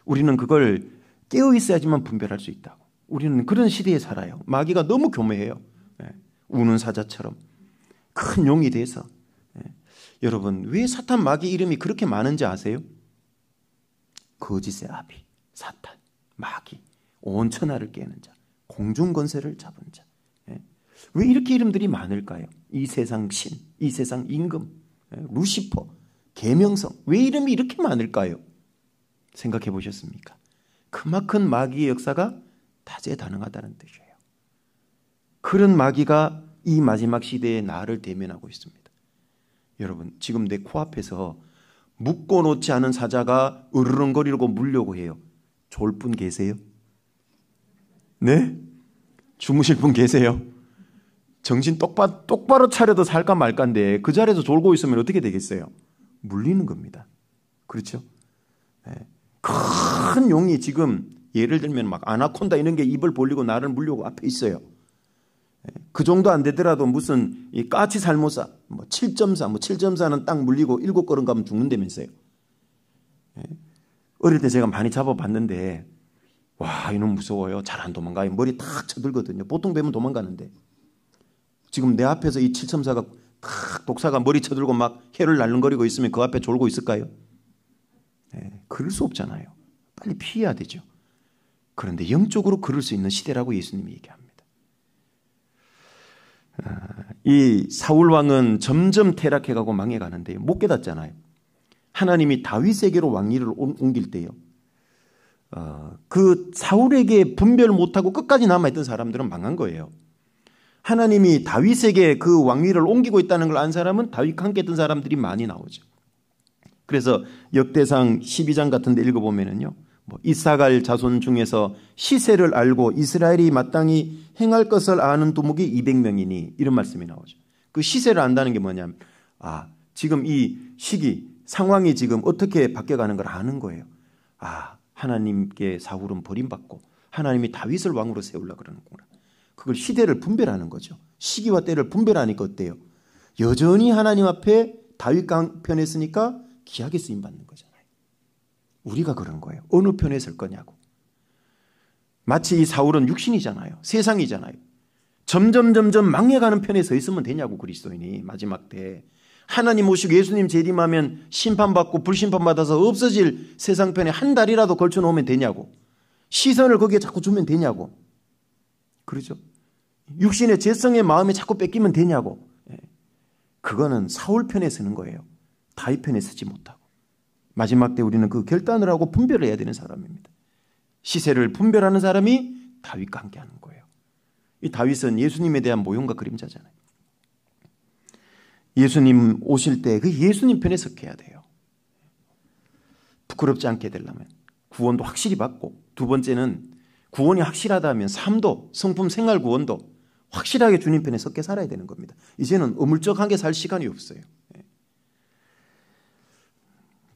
우리는 그걸 깨어 있어야지만 분별할 수 있다고. 우리는 그런 시대에 살아요. 마귀가 너무 교묘해요. 우는 사자처럼 큰 용이 돼서. 여러분, 왜 사탄 마귀 이름이 그렇게 많은지 아세요? 거짓의 아비, 사탄, 마귀, 온 천하를 깨는 자, 공중 권세를 잡은 자. 왜 이렇게 이름들이 많을까요? 이 세상 신, 이 세상 임금, 루시퍼, 계명성. 왜 이름이 이렇게 많을까요? 생각해 보셨습니까? 그만큼 마귀의 역사가 다재다능하다는 뜻이에요. 그런 마귀가 이 마지막 시대에 나를 대면하고 있습니다. 여러분, 지금 내 코앞에서 묶어놓지 않은 사자가 으르렁거리고 물려고 해요. 졸 분 계세요? 네? 주무실 분 계세요? 정신 똑바로 차려도 살까 말까인데 그 자리에서 졸고 있으면 어떻게 되겠어요? 물리는 겁니다. 그렇죠? 네. 큰 용이 지금 예를 들면 막 아나콘다 이런 게 입을 벌리고 나를 물려고 앞에 있어요. 그 정도 안 되더라도 무슨 이 까치 살모사 뭐 7.4, 7.4는 딱 물리고 7걸음 가면 죽는다면서요. 어릴 때 제가 많이 잡아봤는데 와 이놈 무서워요. 잘 안 도망가요. 머리 탁 쳐들거든요. 보통 뱀은 도망가는데 지금 내 앞에서 이 7.4가 탁 독사가 머리 쳐들고 막 혀를 날름거리고 있으면 그 앞에 졸고 있을까요? 그럴 수 없잖아요. 빨리 피해야 되죠. 그런데 영적으로 그럴 수 있는 시대라고 예수님이 얘기합니다. 이 사울 왕은 점점 퇴락해가고 망해가는데 못 깨닫잖아요. 하나님이 다윗에게로 왕위를 옮길 때요. 그 사울에게 분별 못하고 끝까지 남아있던 사람들은 망한 거예요. 하나님이 다윗에게 그 왕위를 옮기고 있다는 걸 안 사람은 다윗과 함께 했던 사람들이 많이 나오죠. 그래서 역대상 12장 같은 데 읽어보면은요, 이사갈 자손 중에서 시세를 알고 이스라엘이 마땅히 행할 것을 아는 두목이 200명이니 이런 말씀이 나오죠. 그 시세를 안다는 게 뭐냐면 지금 이 시기 상황이 지금 어떻게 바뀌어가는 걸 아는 거예요. 하나님께 사울은 버림받고 하나님이 다윗을 왕으로 세우려고 그러는구나. 그걸 시대를 분별하는 거죠. 시기와 때를 분별하니까 어때요? 여전히 하나님 앞에 다윗 편에 서니까 귀하게 쓰임받는 거잖아요. 우리가 그런 거예요. 어느 편에 설 거냐고. 마치 이 사울은 육신이잖아요. 세상이잖아요. 점점 망해가는 편에 서 있으면 되냐고, 그리스도인이 마지막 때. 하나님 오시고 예수님 재림하면 심판받고 불심판받아서 없어질 세상 편에 한 달이라도 걸쳐놓으면 되냐고. 시선을 거기에 자꾸 주면 되냐고. 그러죠? 육신의 죄성의 마음에 자꾸 뺏기면 되냐고. 그거는 사울 편에 서는 거예요. 다윗 편에 서지 못하고. 마지막 때 우리는 그 결단을 하고 분별을 해야 되는 사람입니다. 시세를 분별하는 사람이 다윗과 함께 하는 거예요. 이 다윗은 예수님에 대한 모형과 그림자잖아요. 예수님 오실 때 그 예수님 편에 서해야 돼요. 부끄럽지 않게 되려면 구원도 확실히 받고, 두 번째는 구원이 확실하다면 삶도, 성품 생활 구원도 확실하게 주님 편에 섞여 살아야 되는 겁니다. 이제는 어물쩍하게 살 시간이 없어요.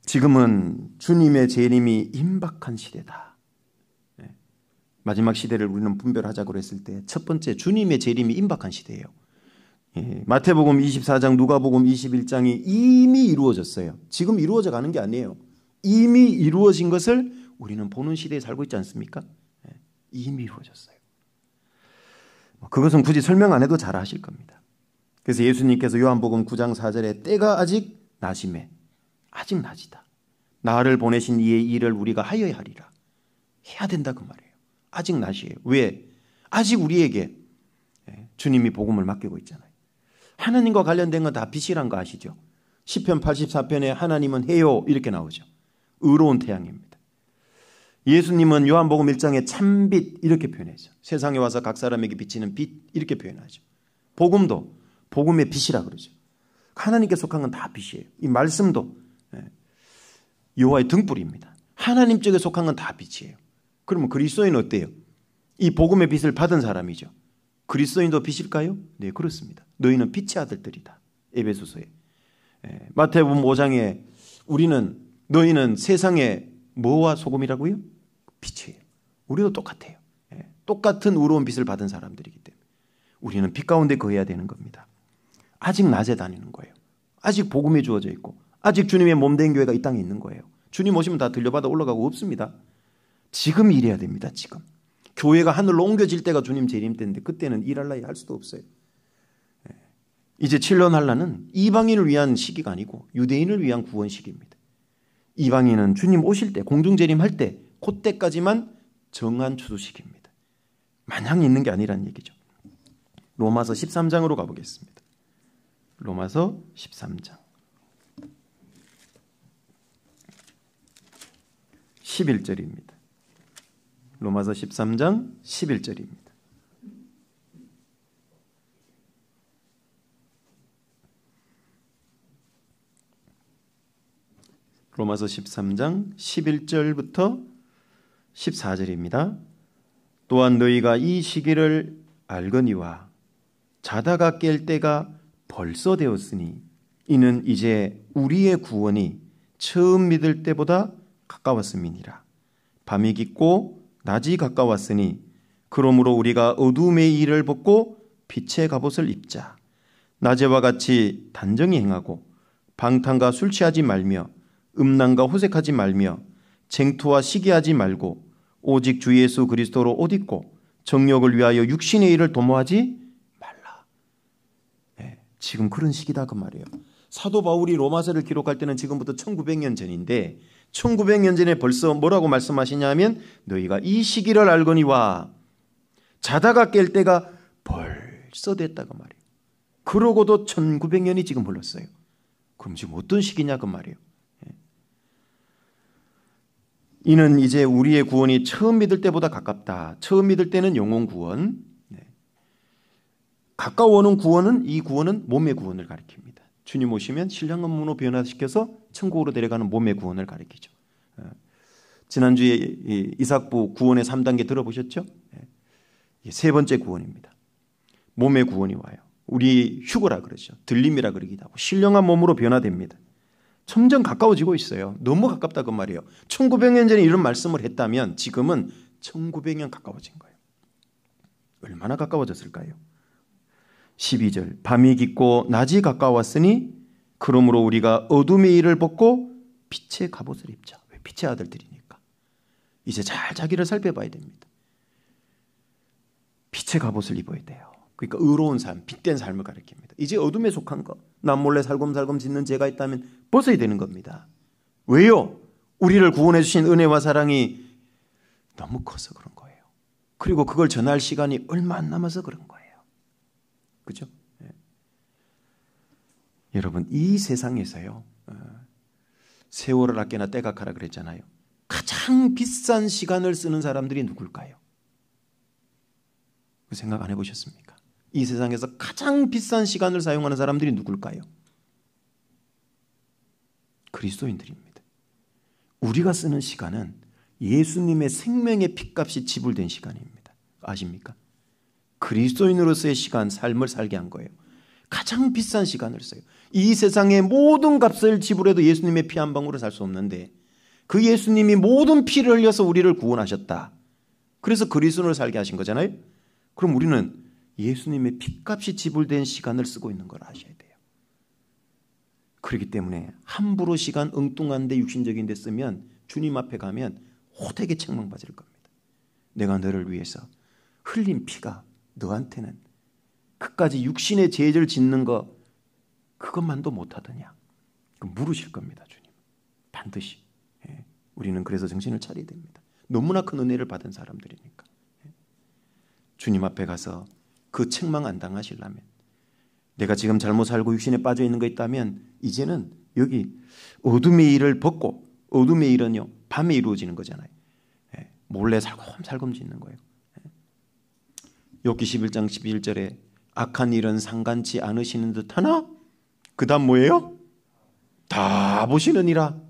지금은 주님의 재림이 임박한 시대다. 마지막 시대를 우리는 분별하자고 했을 때 첫 번째, 주님의 재림이 임박한 시대예요. 마태복음 24장, 누가복음 21장이 이미 이루어졌어요. 지금 이루어져 가는 게 아니에요. 이미 이루어진 것을 우리는 보는 시대에 살고 있지 않습니까? 이미 이루어졌어요. 그것은 굳이 설명 안 해도 잘 아실 겁니다. 그래서 예수님께서 요한복음 9장 4절에 때가 아직 나심에, 아직 낮이다. 나를 보내신 이의 일을 우리가 하여야 하리라. 해야 된다 그 말이에요. 아직 낮이에요. 왜? 아직 우리에게 주님이 복음을 맡기고 있잖아요. 하나님과 관련된 건 다 빛이란 거 아시죠? 시편 84편에 하나님은 해요 이렇게 나오죠. 의로운 태양입니다. 예수님은 요한복음 1장에 참빛 이렇게 표현하죠. 세상에 와서 각 사람에게 비치는 빛 이렇게 표현하죠. 복음도 복음의 빛이라 그러죠. 하나님께 속한 건 다 빛이에요. 이 말씀도 여호와의 등불입니다. 하나님 쪽에 속한 건 다 빛이에요. 그러면 그리스도인은 어때요? 이 복음의 빛을 받은 사람이죠. 그리스도인도 빛일까요? 네, 그렇습니다. 너희는 빛의 아들들이다. 에베소서에. 마태복음 5장에 너희는 세상의 뭐와 소금이라고요? 빛이에요. 우리도 똑같아요. 똑같은 의로운 빛을 받은 사람들이기 때문에 우리는 빛 가운데 거해야 되는 겁니다. 아직 낮에 다니는 거예요. 아직 복음이 주어져 있고 아직 주님의 몸된 교회가 이 땅에 있는 거예요. 주님 오시면 다 들려받아 올라가고 없습니다. 지금 일해야 됩니다. 지금. 교회가 하늘로 옮겨질 때가 주님 재림 때인데 그때는 일할 나위 할 수도 없어요. 이제 7년 한란은 이방인을 위한 시기가 아니고 유대인을 위한 구원 시기입니다. 이방인은 주님 오실 때, 공중 재림할 때 그때까지만 정한 추수 시기입니다. 마냥 있는 게 아니라는 얘기죠. 로마서 13장으로 가보겠습니다. 로마서 13장 11절입니다. 로마서 13장 11절입니다. 로마서 13장 11절부터 14절입니다. 또한 너희가 이 시기를 알거니와 자다가 깰 때가 벌써 되었으니 이는 이제 우리의 구원이 처음 믿을 때보다 가까웠음이니라. 밤이 깊고 낮이 가까웠으니 그러므로 우리가 어둠의 일을 벗고 빛의 갑옷을 입자. 낮에와 같이 단정히 행하고 방탕과 술 취하지 말며 음란과 호색하지 말며 쟁투와 시기하지 말고 오직 주 예수 그리스도로 옷 입고 정욕을 위하여 육신의 일을 도모하지 말라. 지금 그런 시기다 그 말이에요. 사도 바울이 로마서를 기록할 때는 지금부터 1900년 전인데 1900년 전에 벌써 뭐라고 말씀하시냐면 너희가 이 시기를 알거니와 자다가 깰 때가 벌써 됐다 그 말이에요. 그러고도 1900년이 지금 흘렀어요. 그럼 지금 어떤 시기냐 그 말이에요. 이는 이제 우리의 구원이 처음 믿을 때보다 가깝다. 처음 믿을 때는 영혼 구원. 가까워오는 구원은, 이 구원은 몸의 구원을 가리킵니다. 주님 오시면 신령한 몸으로 변화시켜서 천국으로 데려가는 몸의 구원을 가리키죠. 지난주에 이삭부 구원의 3단계 들어보셨죠? 세 번째 구원입니다. 몸의 구원이 와요. 우리 휴거라 그러죠. 들림이라 그러기도 하고 신령한 몸으로 변화됩니다. 점점 가까워지고 있어요. 너무 가깝다 그 말이에요. 1900년 전에 이런 말씀을 했다면 지금은 1900년 가까워진 거예요. 얼마나 가까워졌을까요? 12절 밤이 깊고 낮이 가까웠으니 그러므로 우리가 어둠의 일을 벗고 빛의 갑옷을 입자. 왜? 빛의 아들들이니까. 이제 잘 자기를 살펴봐야 됩니다. 빛의 갑옷을 입어야 돼요. 그러니까 의로운 삶, 빛된 삶을 가리킵니다. 이제 어둠에 속한 거, 남 몰래 살금살금 짓는 죄가 있다면 벗어야 되는 겁니다. 왜요? 우리를 구원해 주신 은혜와 사랑이 너무 커서 그런 거예요. 그리고 그걸 전할 시간이 얼마 안 남아서 그런 거예요. 그죠? 네. 여러분, 이 세상에서요, 세월을 아껴나 때가 가라 그랬잖아요. 가장 비싼 시간을 쓰는 사람들이 누굴까요? 그 생각 안 해보셨습니까? 이 세상에서 가장 비싼 시간을 사용하는 사람들이 누굴까요? 그리스도인들입니다. 우리가 쓰는 시간은 예수님의 생명의 핏값이 지불된 시간입니다. 아십니까? 그리스도인으로서의 시간, 삶을 살게 한 거예요. 가장 비싼 시간을 써요. 이 세상의 모든 값을 지불해도 예수님의 피 한 방울을 살 수 없는데 그 예수님이 모든 피를 흘려서 우리를 구원하셨다. 그래서 그리스도인으로 살게 하신 거잖아요. 그럼 우리는 예수님의 핏값이 지불된 시간을 쓰고 있는 걸 아셔야 돼요. 그렇기 때문에 함부로 시간 엉뚱한데 육신적인 데 쓰면 주님 앞에 가면 호되게 책망받을 겁니다. 내가 너를 위해서 흘린 피가 너한테는 그까지 육신의 죄를 짓는 거 그것만도 못하더냐. 물으실 겁니다. 주님. 반드시. 우리는 그래서 정신을 차려야 됩니다. 너무나 큰 은혜를 받은 사람들이니까. 주님 앞에 가서 그 책망 안 당하시려면, 내가 지금 잘못 살고 육신에 빠져 있는 거 있다면 이제는 여기 어둠의 일을 벗고, 어둠의 일은요 밤에 이루어지는 거잖아요. 몰래 살금살금 짓는 거예요. 욥기 11장 11절에 악한 일은 상간치 않으시는 듯 하나 그 다음 뭐예요? 다 보시느니라.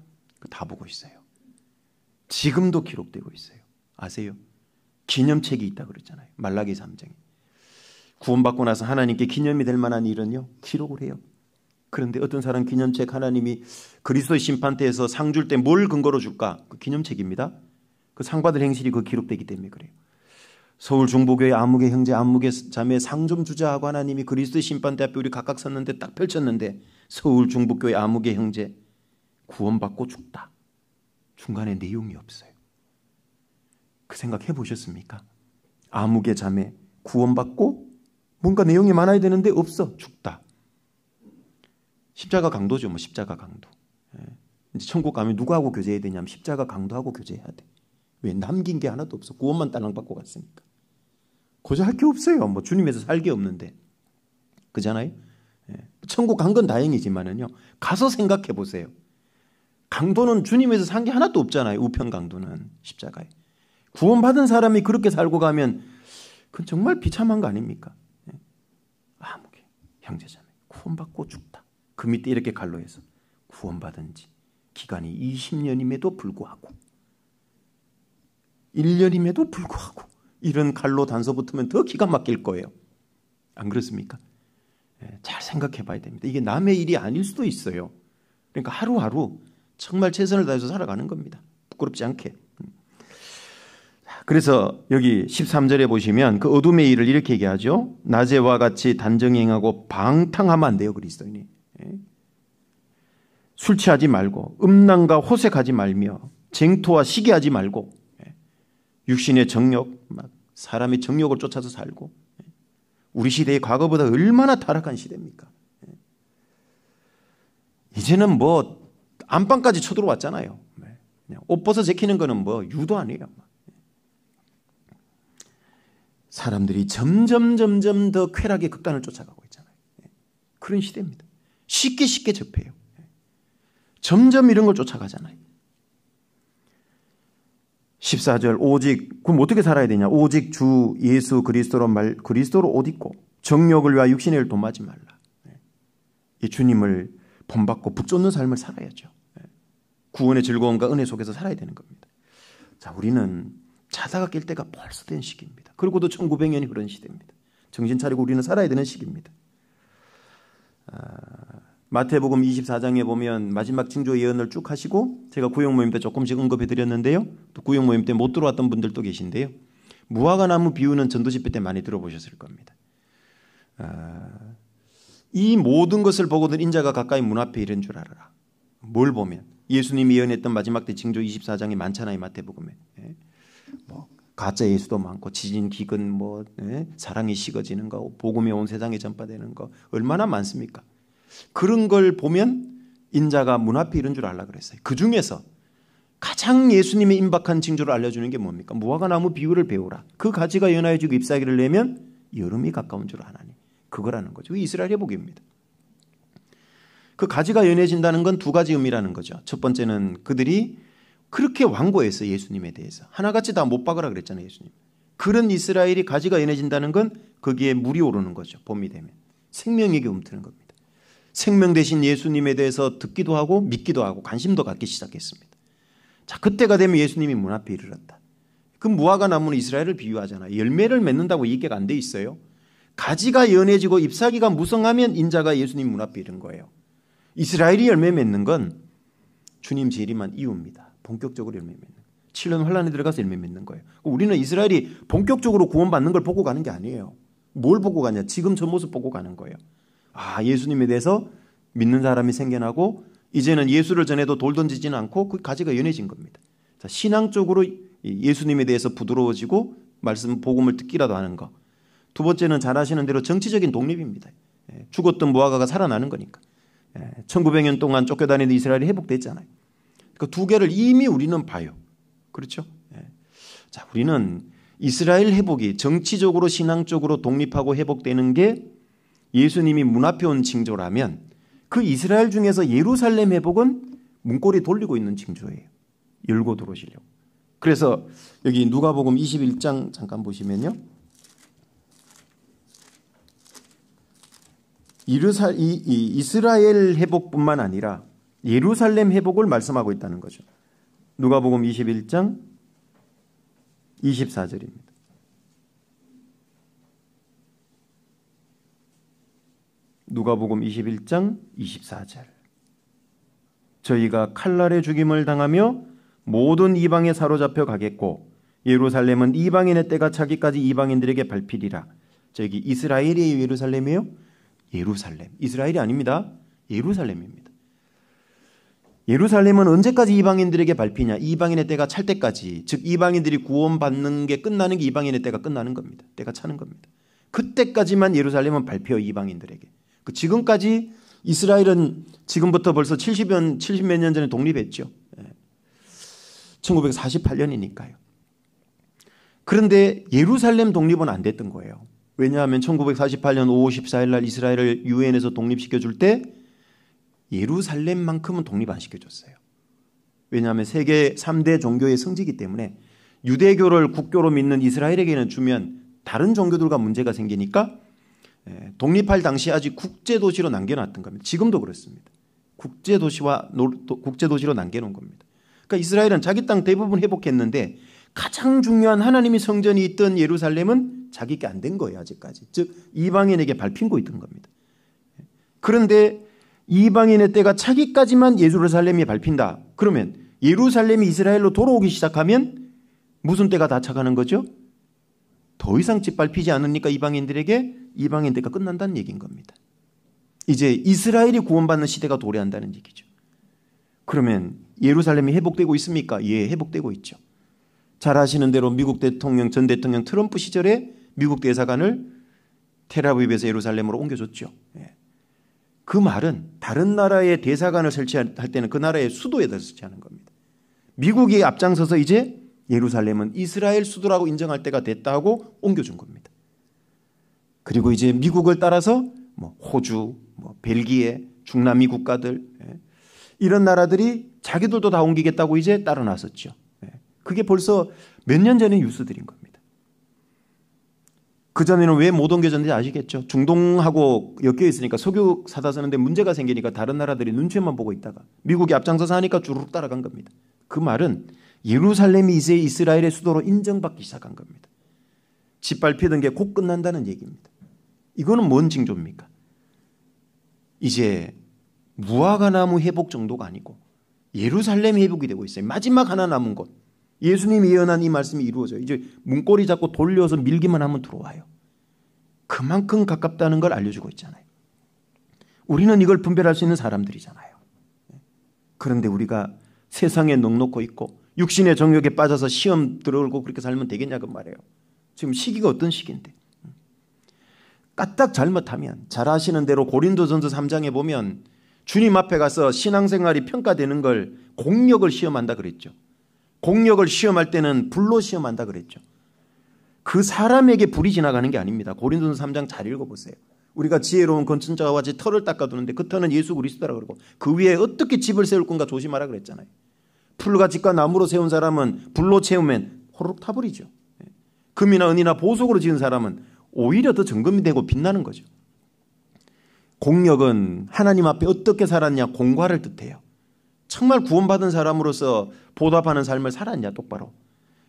다 보고 있어요. 지금도 기록되고 있어요. 아세요? 기념책이 있다 그랬잖아요. 말라기 3장에. 구원받고 나서 하나님께 기념이 될 만한 일은요 기록을 해요. 그런데 어떤 사람 기념책, 하나님이 그리스도의 심판대에서 상 줄 때 뭘 근거로 줄까? 그 기념책입니다. 그 상 받을 행실이 그 기록되기 때문에 그래요. 서울 중보교회 아무개 형제, 아무개 자매 상 좀 주자 하고 하나님이 그리스도의 심판대 앞에 우리 각각 섰는데 딱 펼쳤는데 서울 중보교회 아무개 형제 구원받고 죽다. 중간에 내용이 없어요. 그 생각 해보셨습니까? 아무개 자매 구원받고 뭔가 내용이 많아야 되는데 없어. 죽다. 십자가 강도죠. 뭐 십자가 강도. 이제 천국 가면 누구하고 교제해야 되냐면 십자가 강도하고 교제해야 돼. 왜? 남긴 게 하나도 없어. 구원만 딸랑받고 갔으니까. 고자할 게 없어요. 뭐 주님에서 살 게 없는데. 그잖아요? 천국 간 건 다행이지만은요. 가서 생각해 보세요. 강도는 주님에서 산 게 하나도 없잖아요. 우편 강도는 십자가에. 구원받은 사람이 그렇게 살고 가면 그건 정말 비참한 거 아닙니까? 아무개 형제자매 구원받고 죽다. 그 밑에 이렇게 갈로해서 구원받은 지 기간이 20년임에도 불구하고 1년임에도 불구하고 이런 갈로 단서 붙으면 더 기가 막힐 거예요. 안 그렇습니까? 잘 생각해 봐야 됩니다. 이게 남의 일이 아닐 수도 있어요. 그러니까 하루하루 정말 최선을 다해서 살아가는 겁니다. 부끄럽지 않게. 그래서 여기 13절에 보시면 그 어둠의 일을 이렇게 얘기하죠. 낮에와 같이 단정행하고 방탕하면 안 돼요. 그리스도인이. 술 취하지 말고 음란과 호색하지 말며 쟁토와 시기하지 말고 육신의 정욕, 막 사람의 정욕을 쫓아서 살고. 우리 시대의 과거보다 얼마나 타락한 시대입니까? 이제는 뭐 안방까지 쳐들어왔잖아요. 그냥 옷 벗어 제키는 거는 뭐 유도 아니에요. 사람들이 점점 더 쾌락의 극단을 쫓아가고 있잖아요. 그런 시대입니다. 쉽게 접해요. 점점 이런 걸 쫓아가잖아요. 14절 오직 그럼 어떻게 살아야 되냐? 오직 주 예수 그리스도로 옷 입고 정욕을 위하여 육신의 일을 도마지 말라. 이 주님을 본받고 붙쫓는 삶을 살아야죠. 구원의 즐거움과 은혜 속에서 살아야 되는 겁니다. 자, 우리는 자다가 깰 때가 벌써 된 시기입니다. 그리고도 1900년이 흐른 시대입니다. 정신 차리고 우리는 살아야 되는 시기입니다. 마태복음 24장에 보면 마지막 징조 예언을 쭉 하시고 제가 구역 모임 때 조금씩 언급해 드렸는데요. 또 구역 모임 때 못 들어왔던 분들도 계신데요. 무화과나무 비유는 전도 집회 때 많이 들어보셨을 겁니다. 이 모든 것을 보고는 인자가 가까이 문 앞에 이른 줄 알아라. 뭘 보면 예수님이 예언했던 마지막 때 징조 24장이 많잖아요. 마태복음에. 뭐 가짜 예수도 많고 지진, 기근, 사랑이 식어지는 거, 복음이 온 세상에 전파되는 거 얼마나 많습니까? 그런 걸 보면 인자가 문 앞에 이른 줄 알라 그랬어요. 그 중에서 가장 예수님의 임박한 징조를 알려주는 게 뭡니까? 무화과나무 비유를 배우라. 그 가지가 연하여지고 잎사귀를 내면 여름이 가까운 줄 아나니. 그거라는 거죠. 이스라엘 회복입니다. 그 가지가 연해진다는 건 두 가지 의미라는 거죠. 첫 번째는 그들이 그렇게 완고했어요. 예수님에 대해서. 하나같이 다 못 박으라 그랬잖아요. 예수님. 그런 이스라엘이 가지가 연해진다는 건 거기에 물이 오르는 거죠. 봄이 되면. 생명에게 움트는 겁니다. 생명 대신 예수님에 대해서 듣기도 하고 믿기도 하고 관심도 갖기 시작했습니다. 자, 그때가 되면 예수님이 문 앞에 이르렀다. 그 무화과 나무는 이스라엘을 비유하잖아요. 열매를 맺는다고 얘기가 안 돼 있어요. 가지가 연해지고 잎사귀가 무성하면 인자가 예수님 문 앞에 이른 거예요. 이스라엘이 열매 맺는 건 주님 재림한 이후입니다. 본격적으로 열매 맺는. 7년 환란에 들어가서 열매 맺는 거예요. 우리는 이스라엘이 본격적으로 구원받는 걸 보고 가는 게 아니에요. 뭘 보고 가냐? 지금 저 모습 보고 가는 거예요. 아, 예수님에 대해서 믿는 사람이 생겨나고 이제는 예수를 전해도 돌 던지지는 않고 그 가지가 연해진 겁니다. 자, 신앙적으로 예수님에 대해서 부드러워지고 말씀 복음을 듣기라도 하는 거. 두 번째는 잘 아시는 대로 정치적인 독립입니다. 죽었던 무화과가 살아나는 거니까. 1900년 동안 쫓겨다니는 이스라엘이 회복됐잖아요. 그 두 개를 이미 우리는 봐요. 그렇죠? 자, 우리는 이스라엘 회복이 정치적으로 신앙적으로 독립하고 회복되는 게 예수님이 문 앞에 온 징조라면 그 이스라엘 중에서 예루살렘 회복은 문고리 돌리고 있는 징조예요. 열고 들어오시려고. 그래서 여기 누가복음 21장 잠깐 보시면요. 이스라엘 회복뿐만 아니라 예루살렘 회복을 말씀하고 있다는 거죠. 누가복음 21장 24절입니다. 누가복음 21장 24절. 저희가 칼날의 죽임을 당하며 모든 이방에 사로잡혀 가겠고 예루살렘은 이방인의 때가 차기까지 이방인들에게 밟히리라. 저기 이스라엘이 예루살렘이에요? 예루살렘. 이스라엘이 아닙니다. 예루살렘입니다. 예루살렘은 언제까지 이방인들에게 밟히냐? 이방인의 때가 찰 때까지. 즉 이방인들이 구원받는 게 끝나는 게 이방인의 때가 끝나는 겁니다. 때가 차는 겁니다. 그때까지만 예루살렘은 밟혀요. 이방인들에게. 지금까지 이스라엘은 지금부터 벌써 70몇 년 전에 독립했죠. 1948년이니까요. 그런데 예루살렘 독립은 안 됐던 거예요. 왜냐하면 1948년 5월 14일 날 이스라엘을 유엔에서 독립시켜줄 때 예루살렘만큼은 독립 안 시켜줬어요. 왜냐하면 세계 3대 종교의 성지이기 때문에 유대교를 국교로 믿는 이스라엘에게는 주면 다른 종교들과 문제가 생기니까 독립할 당시 아직 국제도시로 남겨놨던 겁니다. 지금도 그렇습니다. 국제도시로 남겨놓은 겁니다. 그러니까 이스라엘은 자기 땅 대부분 회복했는데 가장 중요한 하나님의 성전이 있던 예루살렘은 자기게 안 된 거예요. 아직까지. 즉 이방인에게 밟힌 거 있던 겁니다. 그런데 이방인의 때가 차기까지만 예루살렘이 밟힌다. 그러면 예루살렘이 이스라엘로 돌아오기 시작하면 무슨 때가 다 차가는 거죠? 더 이상 짓밟히지 않으니까 이방인들에게 이방인 때가 끝난다는 얘기인 겁니다. 이제 이스라엘이 구원받는 시대가 도래한다는 얘기죠. 그러면 예루살렘이 회복되고 있습니까? 예, 회복되고 있죠. 잘 아시는 대로 미국 대통령, 전 대통령 트럼프 시절에 미국 대사관을 텔아비브에서 예루살렘으로 옮겨줬죠. 예. 그 말은 다른 나라의 대사관을 설치할 때는 그 나라의 수도에다 설치하는 겁니다. 미국이 앞장서서 이제 예루살렘은 이스라엘 수도라고 인정할 때가 됐다고 옮겨준 겁니다. 그리고 이제 미국을 따라서 호주, 벨기에, 중남미 국가들 이런 나라들이 자기들도 다 옮기겠다고 이제 따라 나섰죠. 그게 벌써 몇 년 전의 뉴스들인 겁니다. 그전에는 왜 못 옮겨졌는지 아시겠죠? 중동하고 엮여 있으니까 석유 사다 쓰는데 문제가 생기니까 다른 나라들이 눈치만 보고 있다가 미국이 앞장서서 하니까 주르륵 따라간 겁니다. 그 말은 예루살렘이 이제 이스라엘의 수도로 인정받기 시작한 겁니다. 짓밟히던 게 곧 끝난다는 얘기입니다. 이거는 뭔 징조입니까? 이제 무화과나무 회복 정도가 아니고 예루살렘 회복이 되고 있어요. 마지막 하나 남은 곳. 예수님이 예언한 이 말씀이 이루어져요. 이제 문고리 잡고 돌려서 밀기만 하면 들어와요. 그만큼 가깝다는 걸 알려주고 있잖아요. 우리는 이걸 분별할 수 있는 사람들이잖아요. 그런데 우리가 세상에 넉넉고 있고 육신의 정욕에 빠져서 시험 들어오고 그렇게 살면 되겠냐고 말해요. 지금 시기가 어떤 시기인데. 까딱 잘못하면 잘 아시는 대로 고린도전서 3장에 보면 주님 앞에 가서 신앙생활이 평가되는 걸 공력을 시험한다 그랬죠. 공력을 시험할 때는 불로 시험한다 그랬죠. 그 사람에게 불이 지나가는 게 아닙니다. 고린도전서 3장 잘 읽어보세요. 우리가 지혜로운 건축자와 같이 터를 닦아두는데 그 터는 예수 그리스도라 그러고 그 위에 어떻게 집을 세울 건가 조심하라 그랬잖아요. 풀과 집과 나무로 세운 사람은 불로 채우면 호로록 타버리죠. 금이나 은이나 보석으로 지은 사람은 오히려 더 정금이 되고 빛나는 거죠. 공력은 하나님 앞에 어떻게 살았냐 공과를 뜻해요. 정말 구원받은 사람으로서 보답하는 삶을 살았냐 똑바로.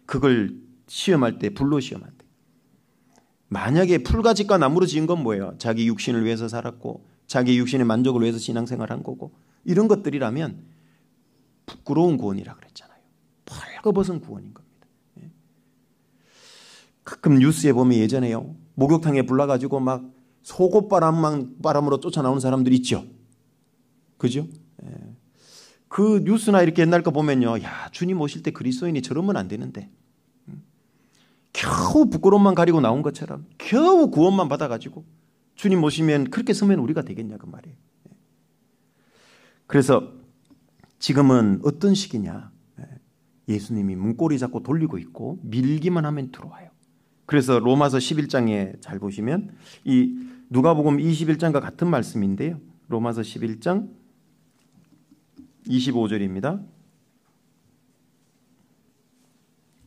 그걸 시험할 때 불로 시험할 때. 만약에 풀과 집과 나무로 지은 건 뭐예요? 자기 육신을 위해서 살았고 자기 육신의 만족을 위해서 신앙생활한 거고 이런 것들이라면 부끄러운 구원이라 그랬잖아요. 벌거벗은 구원인 겁니다. 가끔 뉴스에 보면 예전에요. 목욕탕에 불나가지고 막 속옷바람으로 쫓아나오는 사람들이 있죠. 그죠? 그 뉴스나 이렇게 옛날 거 보면요. 야, 주님 오실 때 그리스도인이 저러면 안 되는데. 겨우 부끄러움만 가리고 나온 것처럼 겨우 구원만 받아가지고 주님 오시면 그렇게 서면 우리가 되겠냐 그 말이에요. 그래서 지금은 어떤 시기냐. 예수님이 문고리 잡고 돌리고 있고 밀기만 하면 들어와요. 그래서 로마서 11장에 잘 보시면 이 누가복음 21장과 같은 말씀인데요. 로마서 11장 25절입니다.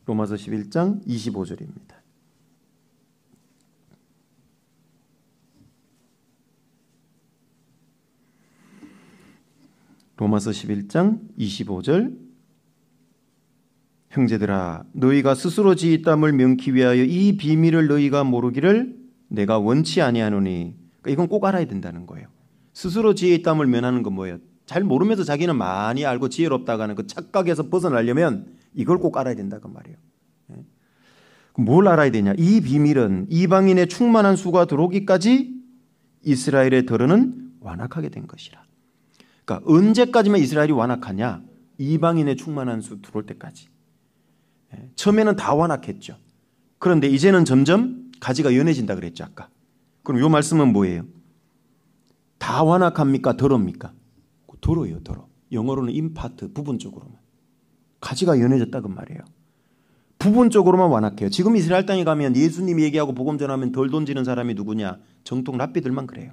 로마서 11장 25절입니다. 로마서 11장 25절 형제들아 너희가 스스로 지은 땀을 면키 위하여 이 비밀을 너희가 모르기를 내가 원치 아니하노니. 그러니까 이건 꼭 알아야 된다는 거예요. 스스로 지혜의 땀을 면하는 건 뭐예요? 잘 모르면서 자기는 많이 알고 지혜롭다고 하는 그 착각에서 벗어나려면 이걸 꼭 알아야 된다고 말이에요. 뭘 알아야 되냐? 이 비밀은 이방인의 충만한 수가 들어오기까지 이스라엘의 덜어는 완악하게 된 것이라. 그러니까 언제까지만 이스라엘이 완악하냐? 이방인의 충만한 수 들어올 때까지. 처음에는 다 완악했죠. 그런데 이제는 점점 가지가 연해진다 그랬죠 아까. 그럼 이 말씀은 뭐예요? 다 완악합니까? 덜합니까? 덜어요. 덜어. 영어로는 인파트 부분적으로만. 가지가 연해졌다 그 말이에요. 부분적으로만 완악해요. 지금 이스라엘 땅에 가면 예수님이 얘기하고 복음 전하면 덜 던지는 사람이 누구냐? 정통 랍비들만 그래요.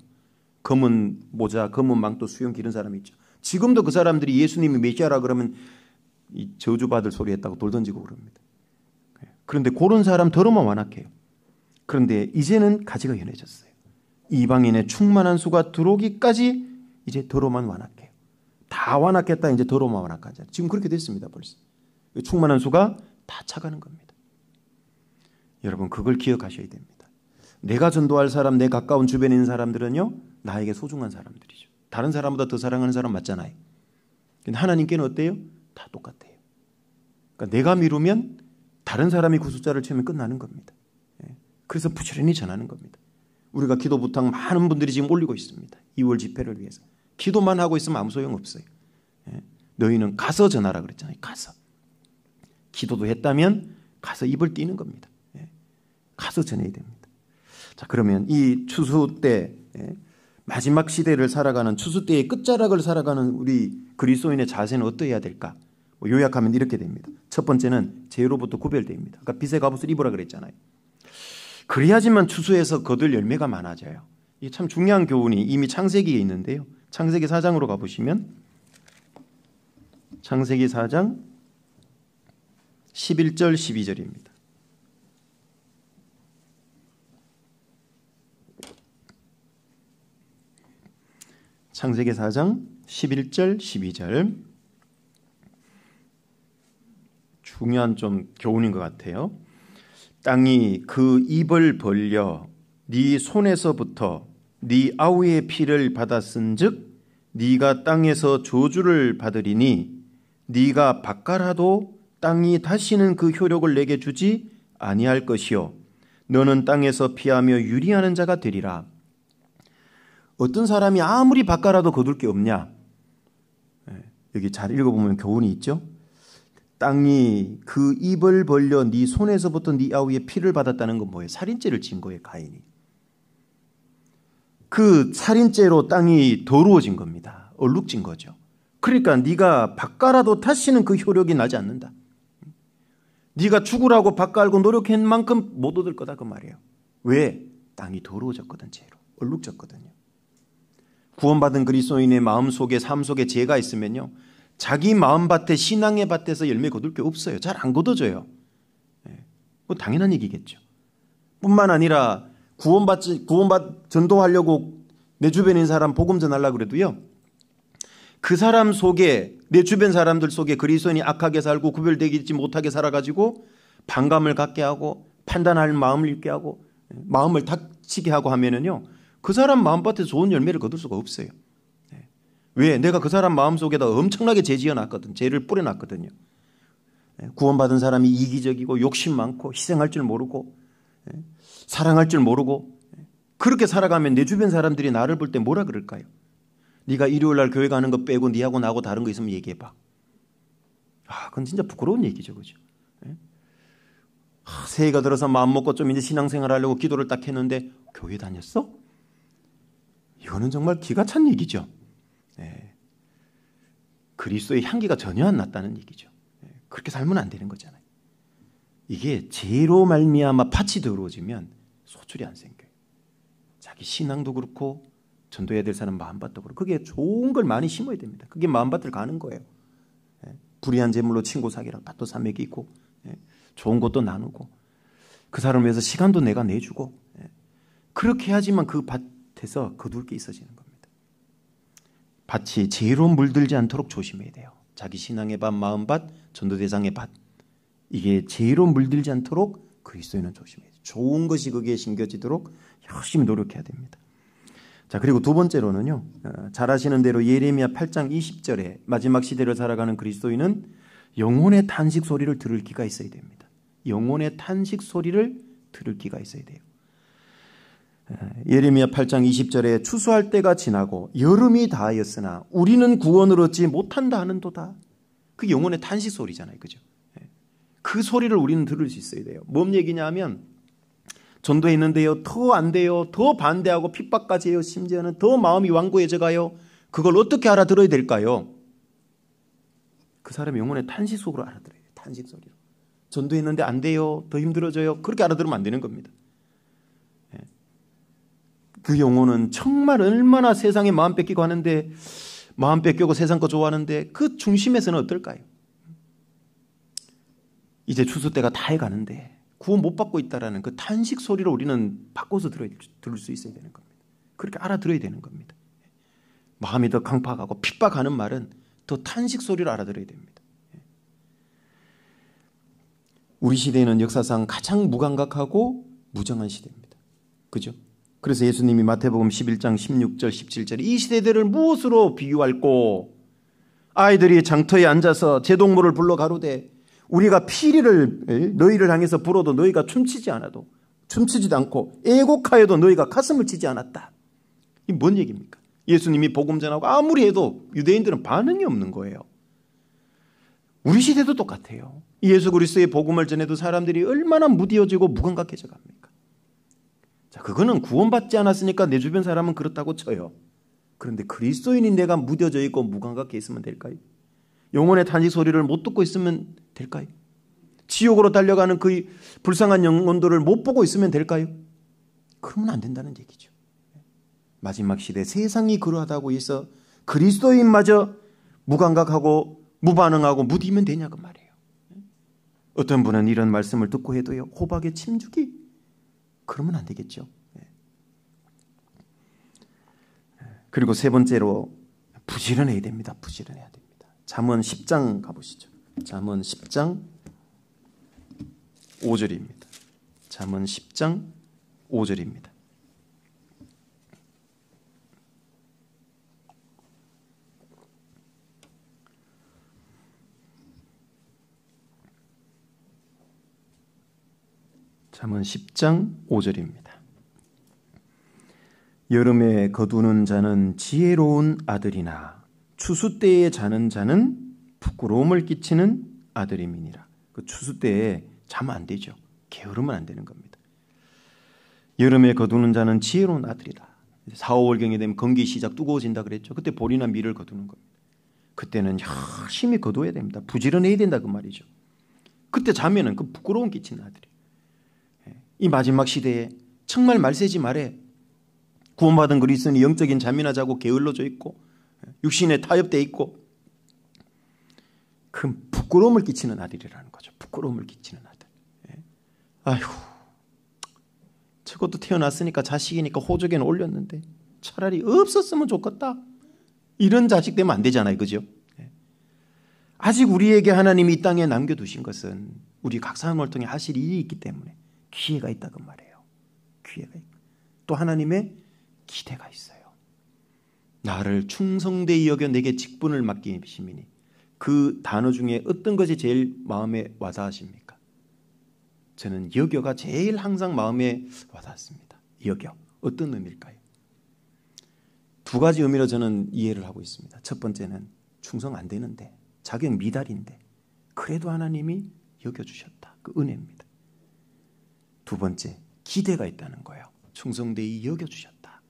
검은 모자, 검은 망토, 수염 기른 사람이 있죠. 지금도 그 사람들이 예수님이 메시아라 그러면 이 저주받을 소리 했다고 돌 던지고 그럽니다. 그런데 그런 사람 덜어만 완악해요. 그런데 이제는 가지가 연해졌어요. 이방인의 충만한 수가 들어오기까지 이제 덜어만 완악해요. 다 완악했다 이제 덜어만 완악하잖아요. 지금 그렇게 됐습니다. 벌써. 충만한 수가 다 차가는 겁니다. 여러분 그걸 기억하셔야 됩니다. 내가 전도할 사람, 내 가까운 주변에 있는 사람들은요 나에게 소중한 사람들이죠. 다른 사람보다 더 사랑하는 사람 맞잖아요. 근데 하나님께는 어때요? 다 똑같아요. 그러니까 내가 미루면 다른 사람이 그 숫자를 채우면 끝나는 겁니다. 그래서 부지런히 전하는 겁니다. 우리가 기도 부탁 많은 분들이 지금 올리고 있습니다. 2월 집회를 위해서. 기도만 하고 있으면 아무 소용없어요. 너희는 가서 전하라 그랬잖아요. 가서. 기도도 했다면 가서 입을 띄는 겁니다. 가서 전해야 됩니다. 자, 그러면 이 추수 때 마지막 시대를 살아가는 추수 때의 끝자락을 살아가는 우리 그리스도인의 자세는 어떠해야 될까? 요약하면 이렇게 됩니다. 첫 번째는 죄로부터 구별됩니다. 그러니까 빛의 갑옷을 입으라 그랬잖아요. 그래야지만 추수에서 거둘 열매가 많아져요. 이게 참 중요한 교훈이 이미 창세기에 있는데요. 창세기 4장으로 가보시면 창세기 4장 11절 12절입니다. 창세기 4장 11절 12절 중요한 좀 교훈인 것 같아요. 땅이 그 입을 벌려 네 손에서부터 네 아우의 피를 받았은즉 네가 땅에서 저주를 받으리니 네가 밭갈아도 땅이 다시는 그 효력을 내게 주지 아니할 것이요 너는 땅에서 피하며 유리하는 자가 되리라. 어떤 사람이 아무리 밭갈아도 거둘 게 없냐? 여기 잘 읽어보면 교훈이 있죠. 땅이 그 입을 벌려 네 손에서부터 네 아우의 피를 받았다는 건 뭐예요? 살인죄를 지은 거예요, 가인이. 그 살인죄로 땅이 더러워진 겁니다. 얼룩진 거죠. 그러니까 네가 밭갈아도 다시는 그 효력이 나지 않는다. 네가 죽으라고 밭갈고 노력한 만큼 못 얻을 거다 그 말이에요. 왜? 땅이 더러워졌거든, 죄로. 얼룩졌거든요. 구원받은 그리스도인의 마음속에 삶 속에 죄가 있으면요. 자기 마음밭에 신앙의 밭에서 열매 거둘 게 없어요. 잘 안 거둬져요. 뭐 당연한 얘기겠죠. 뿐만 아니라 구원받 전도하려고 내 주변에 있는 사람 복음 전하려고 그래도요. 그 사람 속에 내 주변 사람들 속에 그리스도인이 악하게 살고 구별되지 못하게 살아가지고 반감을 갖게 하고 판단할 마음을 잃게 하고 마음을 닥치게 하고 하면은요. 그 사람 마음밭에 좋은 열매를 거둘 수가 없어요. 왜? 내가 그 사람 마음속에다 엄청나게 죄 지어놨거든. 죄를 뿌려놨거든요. 구원받은 사람이 이기적이고 욕심 많고 희생할 줄 모르고 사랑할 줄 모르고 그렇게 살아가면 내 주변 사람들이 나를 볼 때 뭐라 그럴까요? 네가 일요일 날 교회 가는 거 빼고 네하고 나하고 다른 거 있으면 얘기해봐. 그건 진짜 부끄러운 얘기죠. 그죠? 새해가 들어서 마음 먹고 좀 이제 신앙생활 하려고 기도를 딱 했는데 교회 다녔어? 이거는 정말 기가 찬 얘기죠. 그리스도의 향기가 전혀 안 났다는 얘기죠. 그렇게 살면 안 되는 거잖아요. 이게 죄로 말미암아 밭이 더러워지면 소출이 안 생겨요. 자기 신앙도 그렇고 전도해야 될 사람 마음밭도 그렇고 그게 좋은 걸 많이 심어야 됩니다. 그게 마음밭을 가는 거예요. 불의한 재물로 친구 사귀랑 밭도 사먹이고 좋은 것도 나누고 그 사람을 위해서 시간도 내가 내주고 그렇게 해야지만 그 밭에서 거둘 게 있어지는 겁니다. 밭이 죄로 물들지 않도록 조심해야 돼요. 자기 신앙의 밭, 마음밭, 전도대상의 밭 이게 죄로 물들지 않도록 그리스도인은 조심해야 돼요. 좋은 것이 거기에 심겨지도록 열심히 노력해야 됩니다. 자, 그리고 두 번째로는요. 잘 아시는 대로 예레미야 8장 20절에 마지막 시대를 살아가는 그리스도인은 영혼의 탄식 소리를 들을 기가 있어야 됩니다. 영혼의 탄식 소리를 들을 기가 있어야 돼요. 예레미야 8장 20절에 추수할 때가 지나고 여름이 다하였으나 우리는 구원을 얻지 못한다 하는도다. 그게 영혼의 탄식 소리잖아요. 그죠? 그 소리를 우리는 들을 수 있어야 돼요. 뭔 얘기냐 하면 전도했는데요. 더 안 돼요. 더 반대하고 핍박까지 해요. 심지어는 더 마음이 완고해져 가요. 그걸 어떻게 알아들어야 될까요? 그 사람의 영혼의 탄식 속으로 알아들어야 돼요. 탄식 소리로. 전도했는데 안 돼요. 더 힘들어져요. 그렇게 알아들으면 안 되는 겁니다. 그 영혼은 정말 얼마나 세상에 마음 뺏기고 하는데 마음 뺏기고 세상 거 좋아하는데 그 중심에서는 어떨까요? 이제 추수 때가 다 해가는데 구원 못 받고 있다라는 그 탄식 소리를 우리는 바꿔서 들을 수 있어야 되는 겁니다. 그렇게 알아들어야 되는 겁니다. 마음이 더 강팍하고 핍박하는 말은 더 탄식 소리를 알아들어야 됩니다. 우리 시대는 역사상 가장 무감각하고 무정한 시대입니다. 그죠? 그래서 예수님이 마태복음 11장 16절 17절에 이 시대들을 무엇으로 비유할꼬? 아이들이 장터에 앉아서 제동무를 불러 가로되 우리가 피리를 너희를 향해서 불어도 너희가 춤추지도 않고 애곡하여도 너희가 가슴을 치지 않았다. 이게 뭔 얘기입니까? 예수님이 복음 전하고 아무리 해도 유대인들은 반응이 없는 거예요. 우리 시대도 똑같아요. 예수 그리스도의 복음을 전해도 사람들이 얼마나 무디어지고 무감각해져 갑니까? 자, 그거는 구원받지 않았으니까 내 주변 사람은 그렇다고 쳐요. 그런데 그리스도인인 내가 무뎌져 있고 무감각해 있으면 될까요? 영혼의 탄식 소리를 못 듣고 있으면 될까요? 지옥으로 달려가는 그 불쌍한 영혼들을 못 보고 있으면 될까요? 그러면 안 된다는 얘기죠. 마지막 시대 세상이 그러하다고 해서 그리스도인마저 무감각하고 무반응하고 무디면 되냐고 말이에요. 어떤 분은 이런 말씀을 듣고 해도요. 호박에 침주기? 그러면 안 되겠죠. 그리고 세 번째로 부지런해야 됩니다. 부지런해야 됩니다. 잠언 10장 가보시죠. 잠언 10장 5절입니다. 잠언 10장 5절입니다. 잠언 10장 5절입니다. 여름에 거두는 자는 지혜로운 아들이나 추수 때에 자는 자는 부끄러움을 끼치는 아들임이니라. 그 추수 때에 자면 안 되죠. 게으르면 안 되는 겁니다. 여름에 거두는 자는 지혜로운 아들이다. 4, 5월경에 되면 건기 시작 뜨거워진다 그랬죠. 그때 보리나 밀을 거두는 겁니다. 그때는 열심히 거둬야 됩니다. 부지런해야 된다 그 말이죠. 그때 자면은 그 부끄러움 끼치는 아들이에요. 이 마지막 시대에 정말 말세지 말에 구원받은 그리스도인이 영적인 잠이나 자고 게을러져 있고 육신에 타협되어 있고 그 부끄러움을 끼치는 아들이라는 거죠. 부끄러움을 끼치는 아들. 아이고 저것도 태어났으니까 자식이니까 호적에는 올렸는데 차라리 없었으면 좋겠다. 이런 자식 되면 안 되잖아요. 그죠? 아직 우리에게 하나님이 이 땅에 남겨두신 것은 우리 각 사람을 통해 하실 일이 있기 때문에 기회가 있다고 말해요. 기회가 있고 또 하나님의 기대가 있어요. 나를 충성되이 여겨 내게 직분을 맡기심이니 그 단어 중에 어떤 것이 제일 마음에 와닿으십니까? 저는 여겨가 제일 항상 마음에 와닿습니다. 여겨. 어떤 의미일까요? 두 가지 의미로 저는 이해를 하고 있습니다. 첫 번째는 충성 안 되는데 자격 미달인데 그래도 하나님이 여겨주셨다. 그 은혜입니다. 두 번째, 기대가 있다는 거예요. 충성되이 여겨주셨다.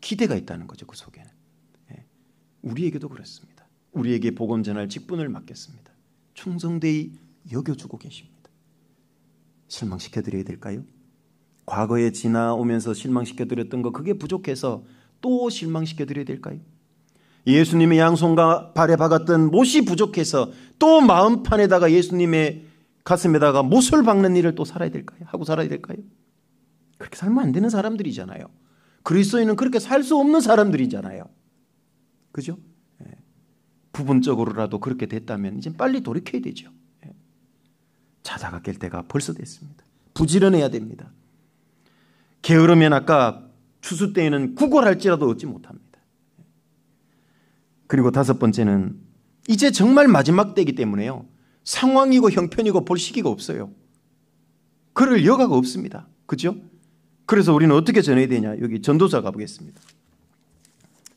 기대가 있다는 거죠. 그 속에는. 우리에게도 그렇습니다. 우리에게 복음 전할 직분을 맡겼습니다. 충성되이 여겨주고 계십니다. 실망시켜드려야 될까요? 과거에 지나오면서 실망시켜드렸던 거 그게 부족해서 또 실망시켜드려야 될까요? 예수님의 양손과 발에 박았던 못이 부족해서 또 마음판에다가 예수님의 가슴에다가 못을 박는 일을 또 살아야 될까요? 하고 살아야 될까요? 그렇게 살면 안 되는 사람들이잖아요. 그리스도인은 그렇게 살 수 없는 사람들이잖아요. 그죠? 부분적으로라도 그렇게 됐다면 이제 빨리 돌이켜야 되죠. 자다가 깰 때가 벌써 됐습니다. 부지런해야 됩니다. 게으르면 아까 추수 때에는 구걸할지라도 얻지 못합니다. 그리고 다섯 번째는 이제 정말 마지막 때이기 때문에요. 상황이고 형편이고 볼 시기가 없어요. 그럴 여가가 없습니다. 그죠? 그래서 우리는 어떻게 전해야 되냐? 여기 전도서 가보겠습니다.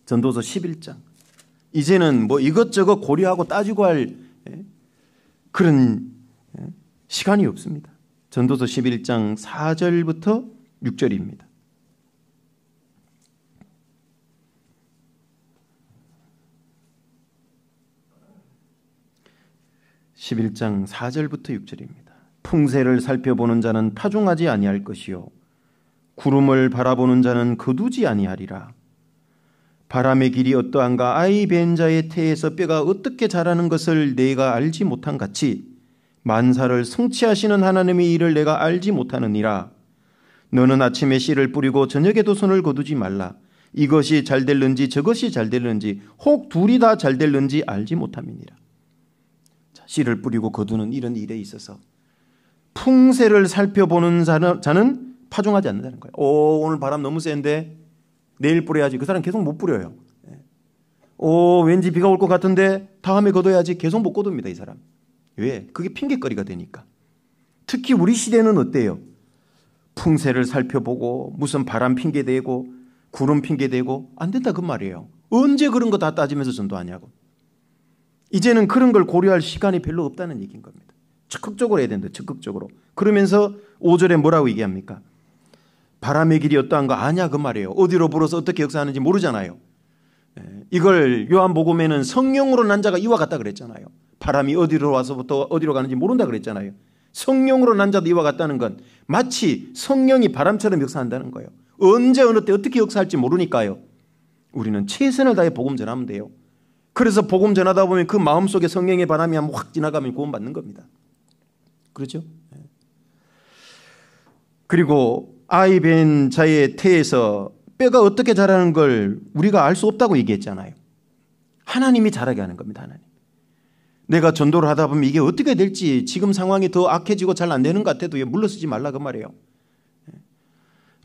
전도서 11장. 이제는 뭐 이것저것 고려하고 따지고 할 그런 시간이 없습니다. 전도서 11장 4절부터 6절입니다. 11장 4절부터 6절입니다. 풍세를 살펴보는 자는 파종하지 아니할 것이요 구름을 바라보는 자는 거두지 아니하리라. 바람의 길이 어떠한가 아이 벤 자의 태에서 뼈가 어떻게 자라는 것을 내가 알지 못한 같이 만사를 성취하시는 하나님의 일을 내가 알지 못하느니라. 너는 아침에 씨를 뿌리고 저녁에도 손을 거두지 말라. 이것이 잘 될는지 저것이 잘 될는지 혹 둘이 다 잘 될는지 알지 못함이니라. 씨를 뿌리고 거두는 이런 일에 있어서 풍세를 살펴보는 자는 파종하지 않는다는 거예요. 오늘 바람 너무 센데 내일 뿌려야지. 그 사람 계속 못 뿌려요. 왠지 비가 올 것 같은데 다음에 거둬야지. 계속 못 거둡니다. 이 사람. 왜? 그게 핑계거리가 되니까. 특히 우리 시대는 어때요? 풍세를 살펴보고 무슨 바람 핑계대고 구름 핑계대고 안 된다 그 말이에요. 언제 그런 거 다 따지면서 전도하냐고. 이제는 그런 걸 고려할 시간이 별로 없다는 얘기인 겁니다. 적극적으로 해야 된다. 적극적으로. 그러면서 5절에 뭐라고 얘기합니까? 바람의 길이 어떠한가 아냐 그 말이에요. 어디로 불어서 어떻게 역사하는지 모르잖아요. 이걸 요한복음에는 성령으로 난 자가 이와 같다 그랬잖아요. 바람이 어디로 와서부터 어디로 가는지 모른다 그랬잖아요. 성령으로 난 자도 이와 같다는 건 마치 성령이 바람처럼 역사한다는 거예요. 언제 어느 때 어떻게 역사할지 모르니까요. 우리는 최선을 다해 복음 전하면 돼요. 그래서 복음 전하다 보면 그 마음속에 성령의 바람이 한번 확 지나가면 구원받는 겁니다. 그렇죠? 그리고 아이 벤 자의 태에서 뼈가 어떻게 자라는 걸 우리가 알 수 없다고 얘기했잖아요. 하나님이 자라게 하는 겁니다. 하나님. 내가 전도를 하다 보면 이게 어떻게 될지 지금 상황이 더 악해지고 잘 안 되는 것 같아도 물러서지 말라 그 말이에요.